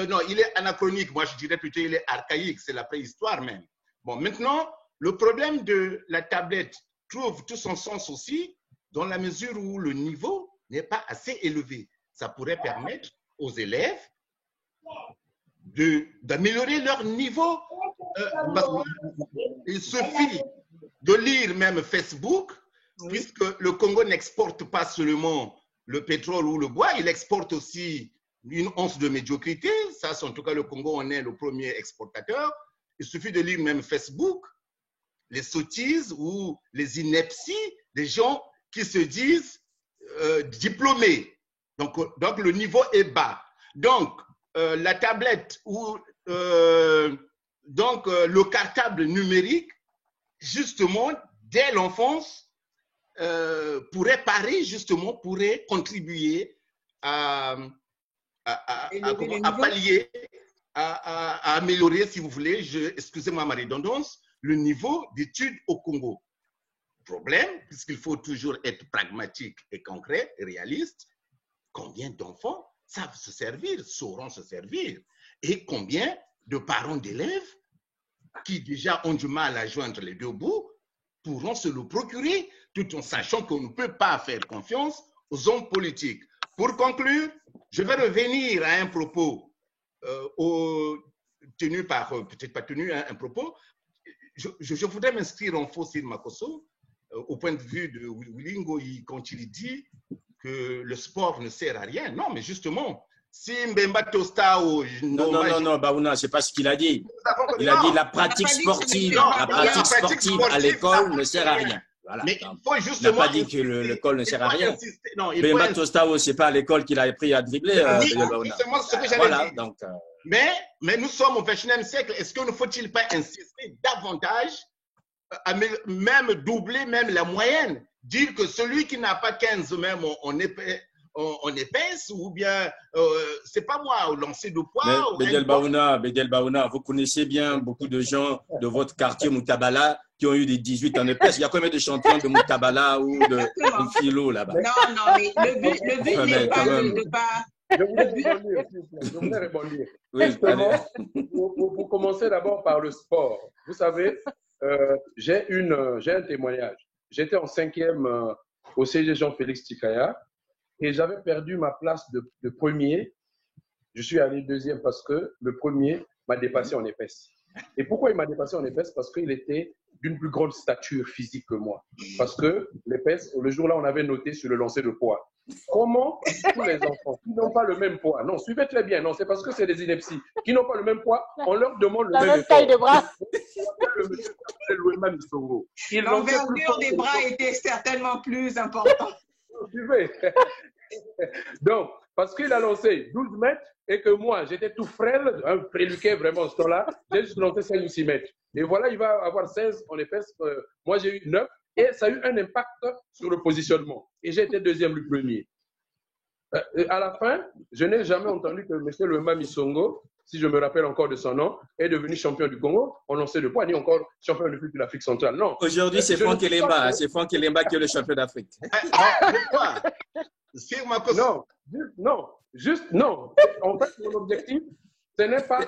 non, il est anachronique. Moi, je dirais plutôt qu'il est archaïque. C'est la préhistoire même. Bon, maintenant, le problème de la tablette trouve tout son sens aussi dans la mesure où le niveau n'est pas assez élevé. Ça pourrait permettre aux élèves d'améliorer leur niveau. Il suffit de lire même Facebook, puisque le Congo n'exporte pas seulement le pétrole ou le bois, il exporte aussi une once de médiocrité. Ça, c'est en tout cas le Congo, on est le premier exportateur. Il suffit de lire même Facebook, les sottises ou les inepties des gens qui se disent diplômés. Donc, le niveau est bas. Donc, la tablette ou le cartable numérique, justement, dès l'enfance, pourrait contribuer à pallier, à améliorer, si vous voulez, excusez-moi ma redondance, le niveau d'études au Congo. Problème, puisqu'il faut toujours être pragmatique et concret, et réaliste, combien d'enfants savent se servir, sauront se servir, et combien de parents d'élèves qui déjà ont du mal à joindre les deux bouts pourront se le procurer tout en sachant qu'on ne peut pas faire confiance aux hommes politiques. Pour conclure, je vais revenir à un propos tenu par, peut-être pas tenu, un propos. Je voudrais m'inscrire en faux sur Makosso, au point de vue de Wilingo quand il dit que le sport ne sert à rien. Non, mais justement, si Mbemba Tosta ou non, Baouna, c'est pas ce qu'il a dit. Il a dit la pratique sportive à l'école ne sert à rien. Voilà. Mais il faut justement. Il n'a pas dit que l'école ne sert à rien. Mbemba Tosta, c'est pas à l'école qu'il a appris à dribbler. Justement, c'est ce que j'allais dire. Donc, mais nous sommes au XXIe siècle. Est-ce qu'il ne faut-il pas insister davantage, même doubler même la moyenne? Dire que celui qui n'a pas 15 même en épaisse, ou bien, c'est pas moi, au lancer de poids. Bédel Baouna, vous connaissez bien beaucoup de gens de votre quartier Moutabala qui ont eu des 18 en épaisse. Il y a combien de champions de Moutabala ou de philo là-bas? Non, mais le but n'est pas de pas. Je voulais rebondir. Oui, pour commencer d'abord par le sport. Vous savez, j'ai un témoignage. J'étais en 5e au CG Jean-Félix Tikaya et j'avais perdu ma place de premier. Je suis allé 2e parce que le premier m'a dépassé en épaisse. Et pourquoi il m'a dépassé en épaisse? Parce qu'il était d'une plus grande stature physique que moi. Parce que l'épaisse, le jour-là, on avait noté sur le lancer de poids. Comment tous les enfants qui n'ont pas le même poids, non, suivez très bien, non, c'est parce que c'est des inepties, qui n'ont pas le même poids, on leur demande le même taille de bras. L'envergure des bras était certainement plus importante. Suivez. Donc, parce qu'il a lancé 12 mètres et que moi, j'étais tout frêle, un préluquet vraiment ce temps-là, j'ai juste lancé 5 ou 6 mètres. Et voilà, il va avoir 16 en épaisse. Moi, j'ai eu 9 et ça a eu un impact sur le positionnement. Et j'ai été 2e du premier. À la fin, je n'ai jamais entendu que M. Louemba Misongo, si je me rappelle encore de son nom, est devenu champion du Congo en lancer de poids, ni encore champion de l'Afrique centrale. Non. Aujourd'hui, c'est Franck Elimba. C'est Franck Elimba qui est le champion d'Afrique. Non. En fait, mon objectif, ce n'est pas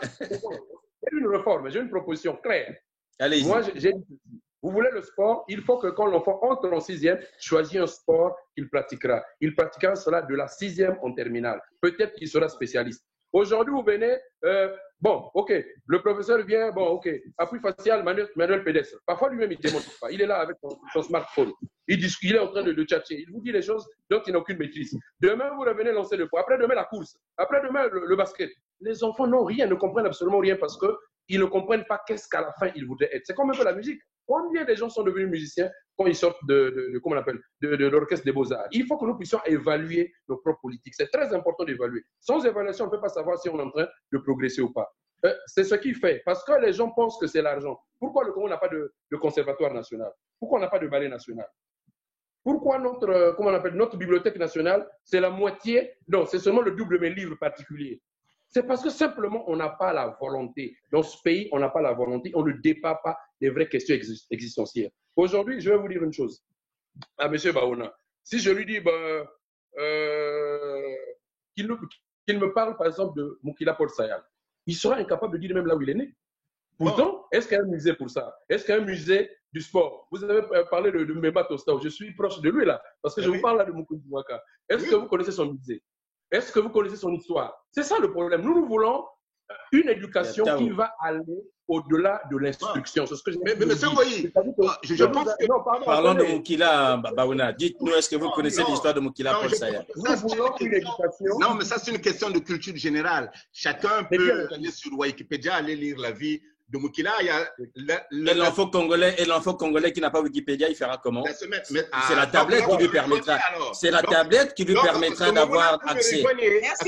une réforme, j'ai une proposition claire. Allez-y. Moi, j'ai dit ceci. Vous voulez le sport, il faut que quand l'enfant entre en 6e, choisit un sport qu'il pratiquera. Il pratiquera cela de la 6e en terminale. Peut-être qu'il sera spécialiste. Aujourd'hui, vous venez, le professeur vient, appui facial, manuel pédestre. Parfois, lui-même, il ne démontre pas. Il est là avec son smartphone. Il est en train de tchatcher. Il vous dit les choses dont il n'a aucune maîtrise. Demain, vous revenez lancer le poids. Après-demain, la course. Après-demain, le basket. Les enfants n'ont rien, ne comprennent absolument rien parce qu'ils ne comprennent pas qu'est-ce qu'à la fin ils voudraient être. C'est comme un peu la musique. Combien de gens sont devenus musiciens quand ils sortent de l'orchestre des Beaux-Arts? Il faut que nous puissions évaluer nos propres politiques. C'est très important d'évaluer. Sans évaluation, on ne peut pas savoir si on est en train de progresser ou pas. C'est ce qui fait. Parce que les gens pensent que c'est l'argent. Pourquoi le Congo n'a pas de conservatoire national? Pourquoi on n'a pas de ballet national? Pourquoi notre bibliothèque nationale, c'est la moitié? Non, c'est seulement le double de mes livres particuliers. C'est parce que simplement, on n'a pas la volonté. Dans ce pays, on n'a pas la volonté. On ne débat pas des vraies questions existentielles. Aujourd'hui, je vais vous dire une chose à M. Baouna. Si je lui dis qu'il me parle, par exemple, de Moukila Paul Sayal, il sera incapable de dire même là où il est né. Pourtant, est-ce qu'il y a un musée pour ça? Est-ce qu'il y a un musée du sport? Vous avez parlé de Mbemba Tosta. Je suis proche de lui là, parce que je vous parle là de Moukila Waka. Est-ce que vous connaissez son musée? Est-ce que vous connaissez son histoire? C'est ça le problème. Nous voulons une éducation qui va aller au-delà de l'instruction. C'est ce que mais M. Ngoyi, je pense que... Parlons de Moukila Baouna. Dites-nous, est-ce que vous connaissez l'histoire de Moukila Paul Sayal? Non, mais ça, c'est une question de culture générale. Chacun peut aller sur Wikipédia, aller lire la vie de Moukila. Et l'enfant congolais qui n'a pas Wikipédia, il fera comment? C'est la tablette qui lui permettra. C'est la tablette qui lui permettra d'avoir accès.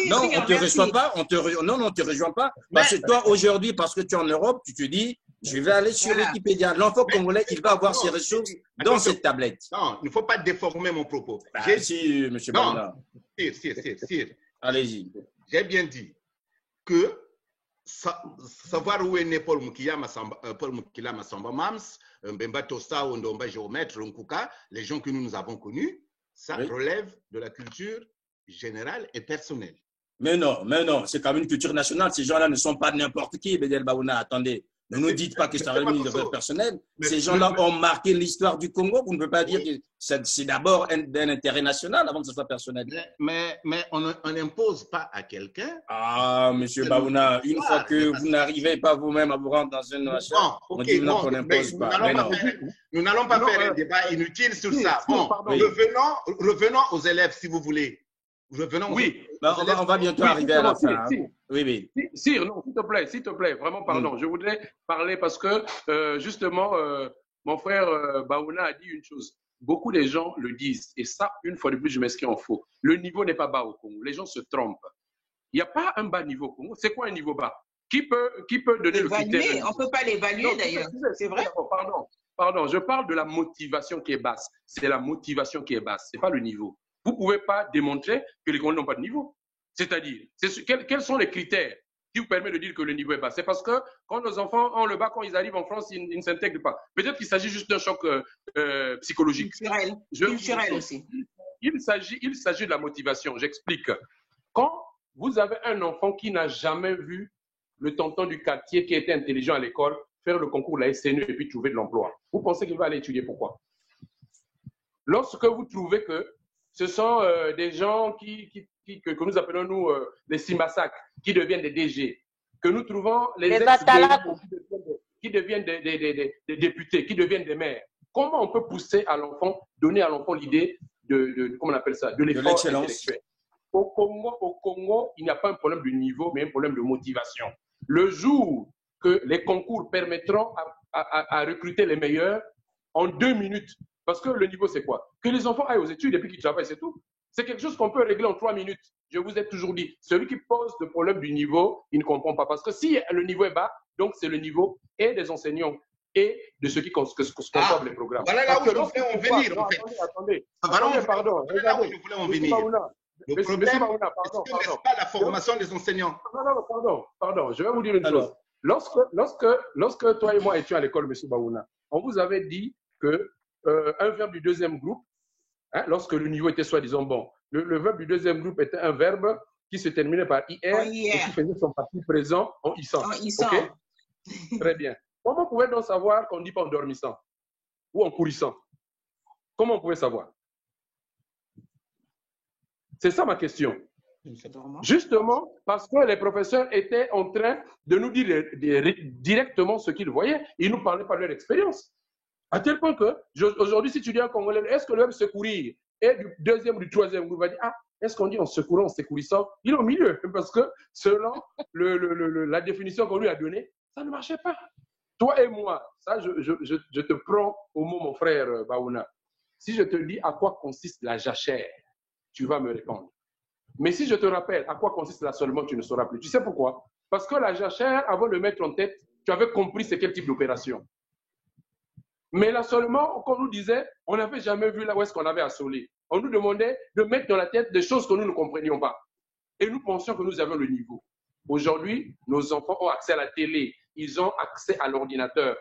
Non, on ne te reçoit pas. On ne te rejoint pas. Parce que toi, aujourd'hui, parce que tu es en Europe, tu te dis, je vais aller sur Wikipédia. L'enfant congolais, il va avoir ses ressources dans cette tablette. Non, il ne faut pas déformer mon propos. Si, M. Baouna. Allez-y. J'ai bien dit que savoir où est né Paul Moukila Massamba Mams, Mbemba Tosta, Ndomba Géomètre, Nkuka, les gens que nous avons connus, ça relève de la culture générale et personnelle. Mais non, c'est quand même une culture nationale. Ces gens-là ne sont pas n'importe qui, Bédel Baouna. Attendez, Ne nous dites pas que c'est un niveau personnel. Ces gens-là ont marqué l'histoire du Congo. Vous ne pouvez pas dire que c'est d'abord d'un intérêt national avant que ce soit personnel. Mais on n'impose pas à quelqu'un. Ah, monsieur Baouna, une fois que vous n'arrivez pas vous-même à vous rendre dans une nation, on dit non qu'on n'impose pas. Nous n'allons pas faire un débat inutile sur ça. Bon, revenons aux élèves, si vous voulez. Oui, on va bientôt arriver à la fin. Oui. Sire, non, s'il te plaît, vraiment, pardon. Je voudrais parler parce que, justement, mon frère Baouna a dit une chose. Beaucoup de gens le disent, et ça, une fois de plus, je m'inscris en faux. Le niveau n'est pas bas au Congo. Les gens se trompent. Il n'y a pas un bas niveau au Congo. C'est quoi un niveau bas? Qui peut donner le critère? On ne peut pas l'évaluer, d'ailleurs. C'est vrai? Pardon, je parle de la motivation qui est basse. C'est la motivation qui est basse, ce n'est pas le niveau. Vous ne pouvez pas démontrer que les Congolais n'ont pas de niveau. C'est-à-dire, quels sont les critères qui vous permettent de dire que le niveau est bas? C'est parce que quand nos enfants ont le bac, quand ils arrivent en France, ils ne s'intègrent pas. Peut-être qu'il s'agit juste d'un choc psychologique. Culturel aussi. Il s'agit de la motivation. J'explique. Quand vous avez un enfant qui n'a jamais vu le tonton du quartier qui était intelligent à l'école faire le concours de la SNU et puis trouver de l'emploi, vous pensez qu'il va aller étudier pourquoi? Lorsque vous trouvez que ce sont des gens que nous appelons, nous, les Simasak, qui deviennent des DG, que nous trouvons les qui deviennent des députés, qui deviennent des maires. Comment on peut pousser à l'enfant, donner à l'enfant l'idée comment on appelle ça, de l'effort intellectuel? Au Congo, il n'y a pas un problème de niveau, mais un problème de motivation. Le jour que les concours permettront à recruter les meilleurs, en 2 minutes, parce que le niveau, c'est quoi? Que les enfants aillent aux études et puis qu'ils travaillent, c'est tout. C'est quelque chose qu'on peut régler en 3 minutes. Je vous ai toujours dit, celui qui pose le problème du niveau, il ne comprend pas. Parce que si le niveau est bas, donc c'est le niveau et des enseignants et de ceux qui consomment les programmes. Voilà là où je voulais en venir, en fait. Attendez, pardon. Là où je voulais en venir. Le problème, n'est pas la formation des enseignants. Non, pardon. Je vais vous dire une chose. Lorsque toi et moi étions à l'école, M. Baouna, on vous avait dit que un verbe du deuxième groupe, hein, lorsque le niveau était soi-disant bon, le verbe du deuxième groupe était un verbe qui se terminait par IR et qui faisait son partie présent en ISAN. Okay? Très bien. Comment on pouvait donc savoir qu'on ne dit pas en dormissant ou en courissant? Comment on pouvait savoir? C'est ça ma question. Justement, parce que les professeurs étaient en train de nous dire directement ce qu'ils voyaient. Ils ne nous parlaient pas de leur expérience. À tel point que, aujourd'hui, si tu dis à un Congolais, est-ce que le verbe secourir est du deuxième ou du troisième groupe, il va dire, ah, est-ce qu'on dit en secourant, en secourissant? Il est au milieu, parce que selon la définition qu'on lui a donnée, ça ne marchait pas. Toi et moi, ça, je te prends au mot, mon frère Baouna. Si je te dis à quoi consiste la jachère, tu vas me répondre. Mais si je te rappelle à quoi consiste l'assolement, tu ne sauras plus. Tu sais pourquoi? Parce que la jachère, avant de le mettre en tête, tu avais compris c'est quel type d'opération. Mais l'assolement, qu'on nous disait, on n'avait jamais vu là où est-ce qu'on avait assolé. On nous demandait de mettre dans la tête des choses que nous ne comprenions pas. Et nous pensions que nous avions le niveau. Aujourd'hui, nos enfants ont accès à la télé, ils ont accès à l'ordinateur.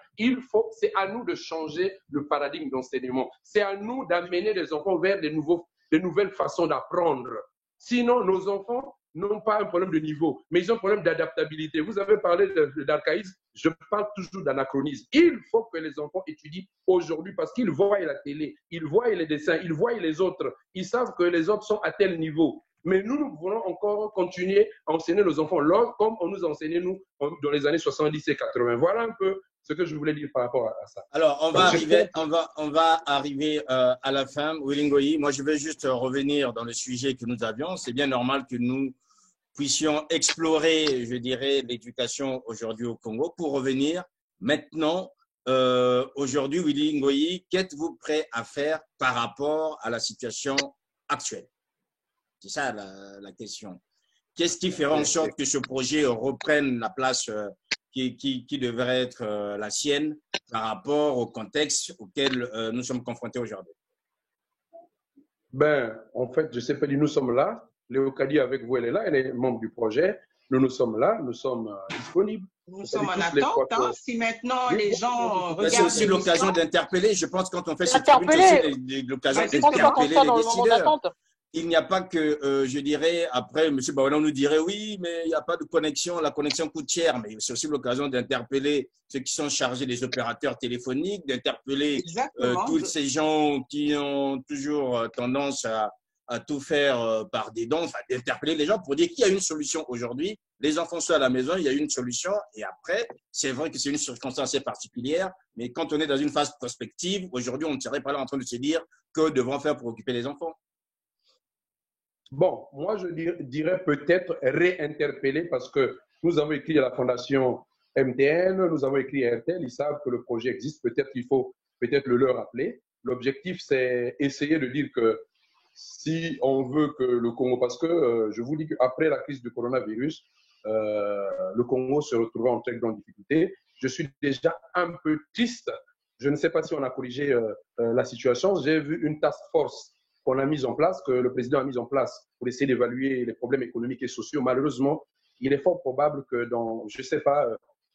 C'est à nous de changer le paradigme d'enseignement. C'est à nous d'amener les enfants vers des nouvelles façons d'apprendre. Sinon, nos enfants n'ont pas un problème de niveau, mais ils ont un problème d'adaptabilité. Vous avez parlé d'archaïsme, je parle toujours d'anachronisme. Il faut que les enfants étudient aujourd'hui parce qu'ils voient la télé, ils voient les dessins, ils voient les autres. Ils savent que les autres sont à tel niveau. Mais nous voulons encore continuer à enseigner nos enfants comme on nous enseignait, nous, dans les années 70 et 80. Voilà un peu ce que je voulais dire par rapport à ça. Alors, on va arriver à la fin. Willy Ngoyi, moi, je vais juste revenir dans le sujet que nous avions. C'est bien normal que nous puissions explorer, je dirais, l'éducation aujourd'hui au Congo. Pour revenir maintenant, aujourd'hui, Willy Ngoyi, qu'êtes-vous prêt à faire par rapport à la situation actuelle? C'est ça la question. Qu'est-ce qui ferait en sorte que ce projet reprenne la place qui devrait être la sienne par rapport au contexte auquel nous sommes confrontés aujourd'hui? En fait, je sais pas, nous sommes là. Léo Kadi avec vous, elle est là, elle est membre du projet. Nous sommes là, nous sommes disponibles. Nous sommes en attente. Hein, si maintenant les gens regardent. C'est aussi l'occasion d'interpeller. Je pense que quand on fait cette tribune, c'est l'occasion d'interpeller les décideurs. il n'y a pas que, je dirais, après, M. Baoulan nous dirait, oui, mais il n'y a pas de connexion, la connexion coûte cher, mais c'est aussi l'occasion d'interpeller ceux qui sont chargés des opérateurs téléphoniques, d'interpeller tous ces gens qui ont toujours tendance à tout faire par des dons, enfin, d'interpeller les gens pour dire qu'il y a une solution aujourd'hui. Les enfants sont à la maison, il y a une solution, et après, c'est vrai que c'est une circonstance assez particulière, mais quand on est dans une phase prospective, aujourd'hui, on ne serait pas là en train de se dire que devons faire pour occuper les enfants. Bon, moi, je dirais peut-être réinterpeller parce que nous avons écrit à la Fondation MTN, nous avons écrit à RTL, ils savent que le projet existe, peut-être qu'il faut peut-être le leur rappeler. L'objectif, c'est essayer de dire que si on veut que le Congo, parce que je vous dis qu'après la crise du coronavirus, le Congo se retrouvera en très grande difficulté. Je suis déjà un peu triste. Je ne sais pas si on a corrigé la situation. J'ai vu une task force qu'on a mise en place, que le président a mise en place pour essayer d'évaluer les problèmes économiques et sociaux. Malheureusement, il est fort probable que dans, je ne sais pas,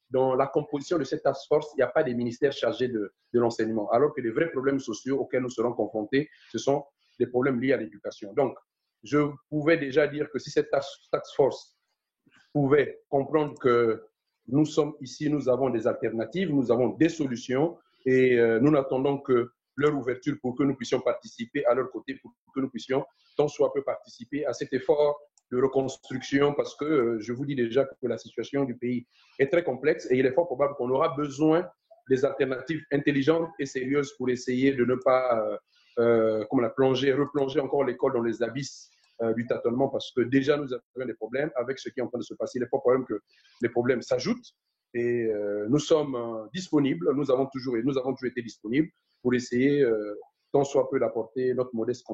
dans la composition de cette task force, il n'y a pas des ministères chargés de l'enseignement, alors que les vrais problèmes sociaux auxquels nous serons confrontés, ce sont des problèmes liés à l'éducation. Donc, je pouvais déjà dire que si cette task force pouvait comprendre que nous sommes ici, nous avons des alternatives, nous avons des solutions et nous n'attendons que leur ouverture pour que nous puissions participer à leur côté, pour que nous puissions tant soit peu participer à cet effort de reconstruction parce que je vous dis déjà que la situation du pays est très complexe et il est fort probable qu'on aura besoin des alternatives intelligentes et sérieuses pour essayer de ne pas replonger encore l'école dans les abysses du tâtonnement parce que déjà nous avons des problèmes avec ce qui est en train de se passer. Il est fort probable que les problèmes s'ajoutent et nous sommes disponibles, nous avons toujours été disponibles pour essayer tant soit peu d'apporter notre modeste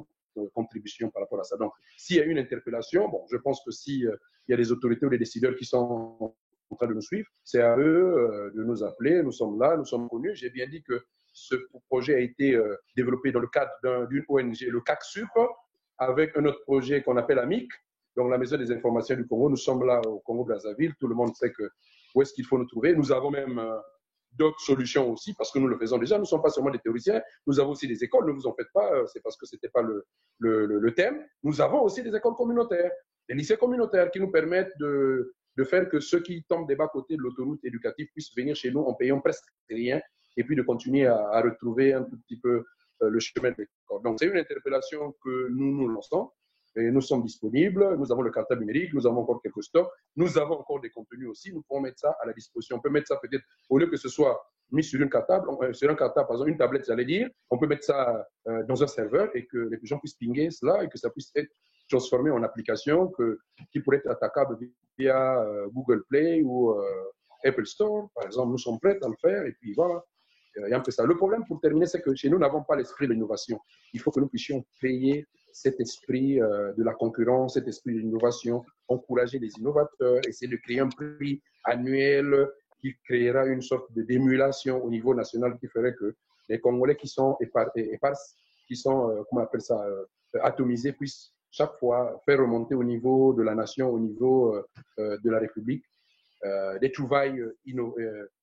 contribution par rapport à ça. Donc, s'il y a une interpellation, bon, je pense que s'il y a des autorités ou des décideurs qui sont en train de nous suivre, c'est à eux de nous appeler. Nous sommes là, nous sommes connus. J'ai bien dit que ce projet a été développé dans le cadre d'une ONG, le CACSUP, avec un autre projet qu'on appelle AMIC, donc la Maison des informations du Congo. Nous sommes là au Congo-Brazzaville. Tout le monde sait où est-ce qu'il faut nous trouver. Nous avons même d'autres solutions aussi, parce que nous le faisons déjà. Nous ne sommes pas seulement des théoriciens, nous avons aussi des écoles, ne vous en faites pas, c'est parce que ce n'était pas le thème. Nous avons aussi des écoles communautaires, des lycées communautaires qui nous permettent de faire que ceux qui tombent des bas-côtés de l'autoroute éducative puissent venir chez nous en payant presque rien et puis de continuer à retrouver un tout petit peu le chemin de l'école. Donc, c'est une interpellation que nous lançons. Et nous sommes disponibles, nous avons le cartable numérique, nous avons encore quelques stocks, nous avons encore des contenus aussi, nous pouvons mettre ça à la disposition. On peut mettre ça peut-être, au lieu que ce soit mis sur un cartable, par exemple une tablette, j'allais dire, on peut mettre ça dans un serveur et que les gens puissent pinguer cela et que ça puisse être transformé en application qui pourrait être attaquable via Google Play ou Apple Store, par exemple. Nous sommes prêts à le faire et puis voilà. Il y a un peu ça. Le problème, pour terminer, c'est que chez nous, nous n'avons pas l'esprit de l'innovation. Il faut que nous puissions payer cet esprit de la concurrence, cet esprit de l'innovation, encourager les innovateurs, essayer de créer un prix annuel qui créera une sorte d'émulation au niveau national qui ferait que les Congolais qui sont qui sont, comment on appelle ça, atomisés, puissent chaque fois faire remonter au niveau de la nation, au niveau de la République, des trouvailles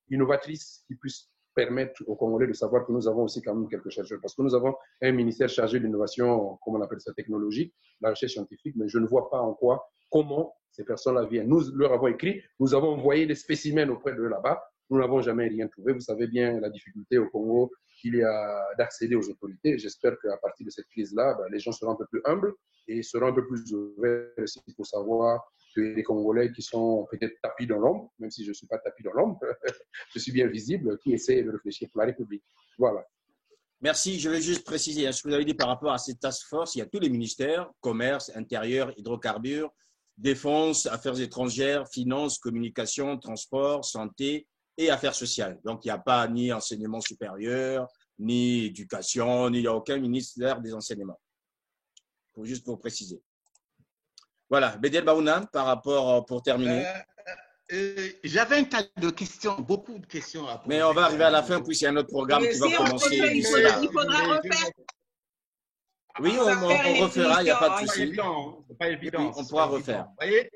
innovatrices qui puissent permettre aux Congolais de savoir que nous avons aussi quand même quelques chercheurs. Parce que nous avons un ministère chargé de l'innovation, comme on appelle ça, technologique, la recherche scientifique, mais je ne vois pas comment ces personnes-là viennent. Nous leur avons écrit, nous avons envoyé des spécimens auprès de là-bas, nous n'avons jamais rien trouvé. Vous savez bien la difficulté au Congo qu'il y a d'accéder aux autorités. J'espère qu'à partir de cette crise-là, les gens seront un peu plus humbles et seront un peu plus ouverts aussi pour savoir que les Congolais qui sont peut-être tapis dans l'ombre, même si je ne suis pas tapis dans l'ombre, je suis bien visible, qui essaient de réfléchir pour la République. Voilà. Merci. Je vais juste préciser ce que vous avez dit par rapport à cette task force. Il y a tous les ministères, commerce, intérieur, hydrocarbures, défense, affaires étrangères, finances, communication, transport, santé et affaires sociales. Donc, il n'y a pas ni enseignement supérieur, ni éducation, il n'y a aucun ministère des enseignements. Juste pour préciser. Voilà, Bédel Baouna, par rapport, pour terminer. J'avais un tas de questions, beaucoup de questions à poser. Mais on va arriver à la fin, puisqu'il y a un autre programme qui va commencer. Il faudra refaire. Oui, on refera, il n'y a pas de souci. C'est pas évident. On pourra refaire. Vous voyez,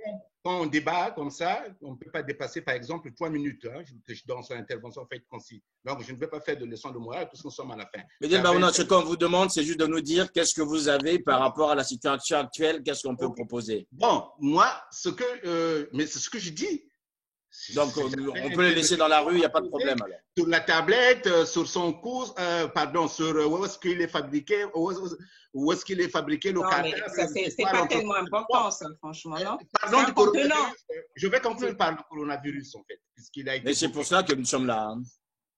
quand on débat comme ça, on ne peut pas dépasser, par exemple, 3 minutes. Hein, dans son intervention, faites concis. Donc, je ne vais pas faire de leçon de morale puisque nous sommes à la fin. Mais ce qu'on vous demande, c'est juste de nous dire qu'est-ce que vous avez par rapport à la situation actuelle, qu'est-ce qu'on peut proposer. Bon, moi, mais c'est ce que je dis. Donc, on peut les laisser dans la rue, il n'y a pas de problème. Alors. Sur la tablette, sur son cours, pardon, sur où est-ce qu'il est fabriqué, où est-ce qu'il est fabriqué, le Qatar. C'est pas tellement important, ça, franchement, non? Pardon, je vais conclure par le coronavirus, en fait, puisqu'il a été. Mais c'est pour ça que nous sommes là. Hein.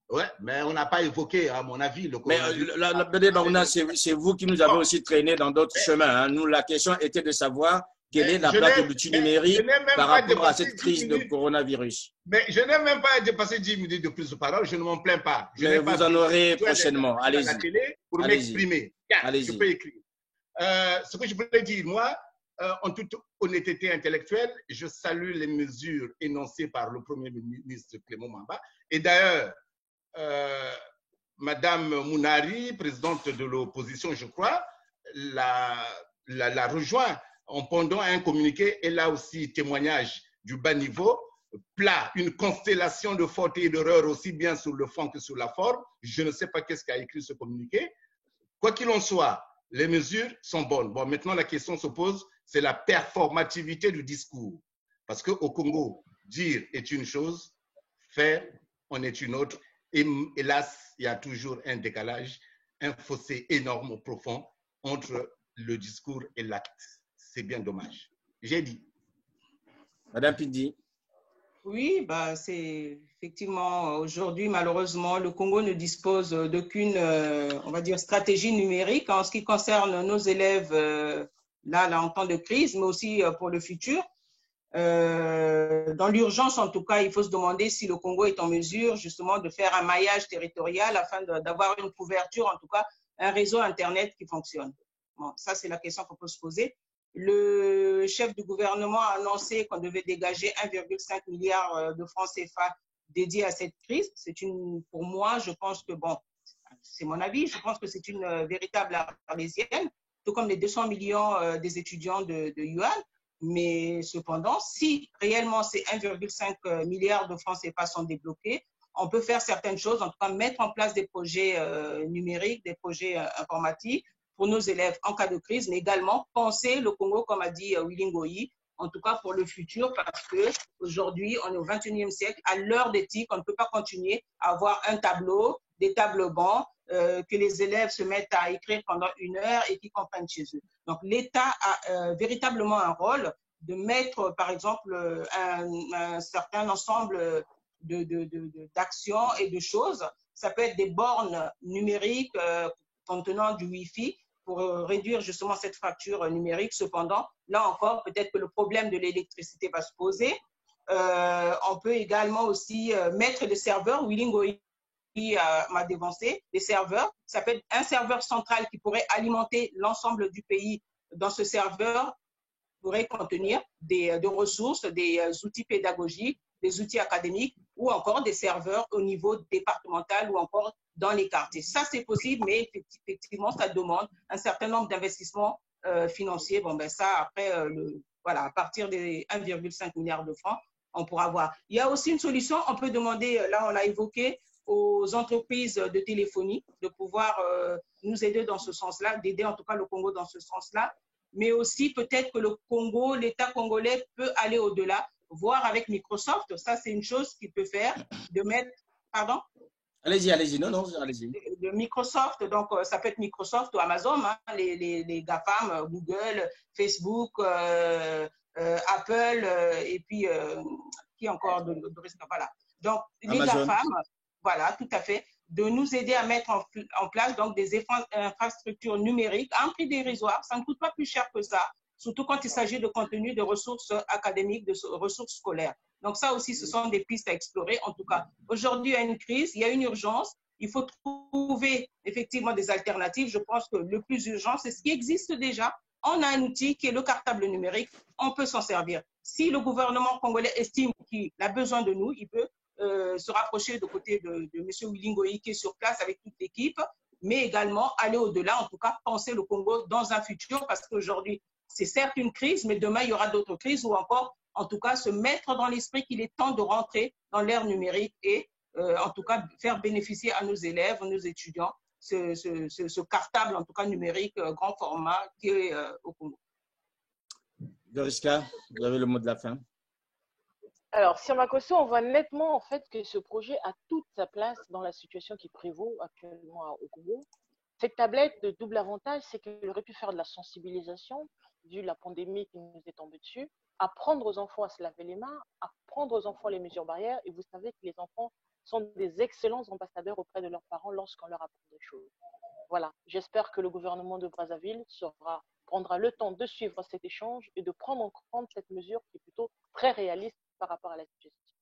Ouais, mais on n'a pas évoqué, à mon avis, le coronavirus. Mais c'est vous qui nous avez aussi traîné dans d'autres chemins. Hein. Nous, la question était de savoir quelle est la place de l'outil numérique par rapport à cette crise de coronavirus. Mais je n'ai même pas dépassé 10 minutes de plus de parole, je ne m'en plains pas. Mais vous en aurez prochainement. Allez-y. Pour m'exprimer. Je peux écrire. Ce que je voulais dire, moi, en toute honnêteté intellectuelle, je salue les mesures énoncées par le Premier ministre Clément Mwamba. Et d'ailleurs, Madame Mounari, présidente de l'opposition, je crois, la rejoint en pendant un communiqué, et là aussi témoignage du bas niveau, plat, une constellation de fautes et d'erreurs aussi bien sur le fond que sur la forme. Je ne sais pas qu'est-ce qu'a écrit ce communiqué. Quoi qu'il en soit, les mesures sont bonnes. Bon, maintenant la question se pose, c'est la performativité du discours. Parce qu'au Congo, dire est une chose, faire en est une autre. Et hélas, il y a toujours un décalage, un fossé énorme, profond entre le discours et l'acte. C'est bien dommage. J'ai dit. Madame Pindi. Oui, bah, c'est effectivement aujourd'hui, malheureusement, le Congo ne dispose d'aucune, on va dire, stratégie numérique en ce qui concerne nos élèves là en temps de crise, mais aussi pour le futur. Dans l'urgence, en tout cas, il faut se demander si le Congo est en mesure justement de faire un maillage territorial afin d'avoir une couverture, en tout cas, un réseau Internet qui fonctionne. Bon, ça, c'est la question qu'on peut se poser. Le chef du gouvernement a annoncé qu'on devait dégager 1,5 milliard de francs CFA dédiés à cette crise. Pour moi, je pense que, bon, c'est mon avis, je pense que c'est une véritable arlésienne, tout comme les 200 millions des étudiants de Yuan. Mais cependant, si réellement ces 1,5 milliard de francs CFA sont débloqués, on peut faire certaines choses, en tout cas mettre en place des projets numériques, des projets informatiques pour nos élèves en cas de crise, mais également penser le Congo, comme a dit Willy Ngoyi, en tout cas pour le futur, parce qu'aujourd'hui, on est au XXIe siècle, à l'heure des TIC, on ne peut pas continuer à avoir un tableau, des tables bancs, que les élèves se mettent à écrire pendant 1 heure et qu'ils comprennent chez eux. Donc, l'État a véritablement un rôle de mettre, par exemple, un certain ensemble d'actions et de choses. Ça peut être des bornes numériques contenant du Wi-Fi pour réduire justement cette fracture numérique. Cependant, là encore, peut-être que le problème de l'électricité va se poser. On peut également aussi mettre des serveurs. Willy Ngoyi m'a dévancé, des serveurs. Ça peut être un serveur central qui pourrait alimenter l'ensemble du pays. Dans ce serveur, pourrait contenir des ressources, des outils pédagogiques, des outils académiques ou encore des serveurs au niveau départemental ou encore dans les quartiers. Ça, c'est possible, mais effectivement, ça demande un certain nombre d'investissements financiers. Bon, ben ça, après, voilà, à partir des 1,5 milliard de francs, on pourra voir. Il y a aussi une solution, on peut demander, là, on l'a évoqué, aux entreprises de téléphonie de pouvoir nous aider dans ce sens-là, d'aider en tout cas le Congo dans ce sens-là, mais aussi peut-être que le Congo, l'État congolais peut aller au-delà, voir avec Microsoft, ça c'est une chose qu'il peut faire, de mettre, pardon? Allez-y, allez-y. De Microsoft, donc ça peut être Microsoft ou Amazon, hein, les GAFAM, Google, Facebook, Apple, et puis qui encore de voilà. Donc les GAFAM, voilà, tout à fait, de nous aider à mettre en place donc des infrastructures numériques à un prix dérisoire. Ça ne coûte pas plus cher que ça, surtout quand il s'agit de contenu, de ressources académiques, de ressources scolaires. Donc ça aussi, ce sont des pistes à explorer. En tout cas, aujourd'hui, il y a une crise, il y a une urgence. Il faut trouver effectivement des alternatives. Je pense que le plus urgent, c'est ce qui existe déjà. On a un outil qui est le cartable numérique. On peut s'en servir. Si le gouvernement congolais estime qu'il a besoin de nous, il peut se rapprocher de côté de M. Willy Ngoyi qui est sur place avec toute l'équipe, mais également aller au-delà, en tout cas penser le Congo dans un futur, parce qu'aujourd'hui, c'est certes une crise, mais demain, il y aura d'autres crises ou encore en tout cas se mettre dans l'esprit qu'il est temps de rentrer dans l'ère numérique et en tout cas faire bénéficier à nos élèves, nos étudiants, ce cartable, en tout cas numérique, grand format qui est au Congo. Doriska, vous avez le mot de la fin. Alors, Sir Makosso, on voit nettement en fait que ce projet a toute sa place dans la situation qui prévaut actuellement au Congo. Cette tablette de double avantage, c'est qu'elle aurait pu faire de la sensibilisation, vu la pandémie qui nous est tombée dessus, apprendre aux enfants à se laver les mains, apprendre aux enfants les mesures barrières. Et vous savez que les enfants sont des excellents ambassadeurs auprès de leurs parents lorsqu'on leur apprend des choses. Voilà, j'espère que le gouvernement de Brazzaville prendra le temps de suivre cet échange et de prendre en compte cette mesure qui est plutôt très réaliste par rapport à la situation.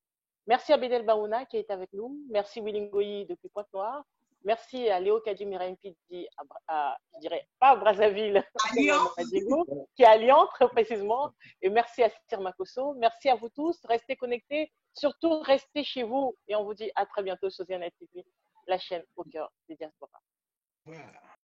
Merci à Bédel Baouna qui est avec nous. Merci Willingoyi depuis Pointe-Noire. Merci à Léo Kadimirampidi, je dirais pas à Brazzaville, à Diego, qui est à Lyon très précisément. Et merci à Sir Makosso. Merci à vous tous. Restez connectés. Surtout, restez chez vous. Et on vous dit à très bientôt sur Ziana TV, la chaîne au cœur des diasporas. Voilà.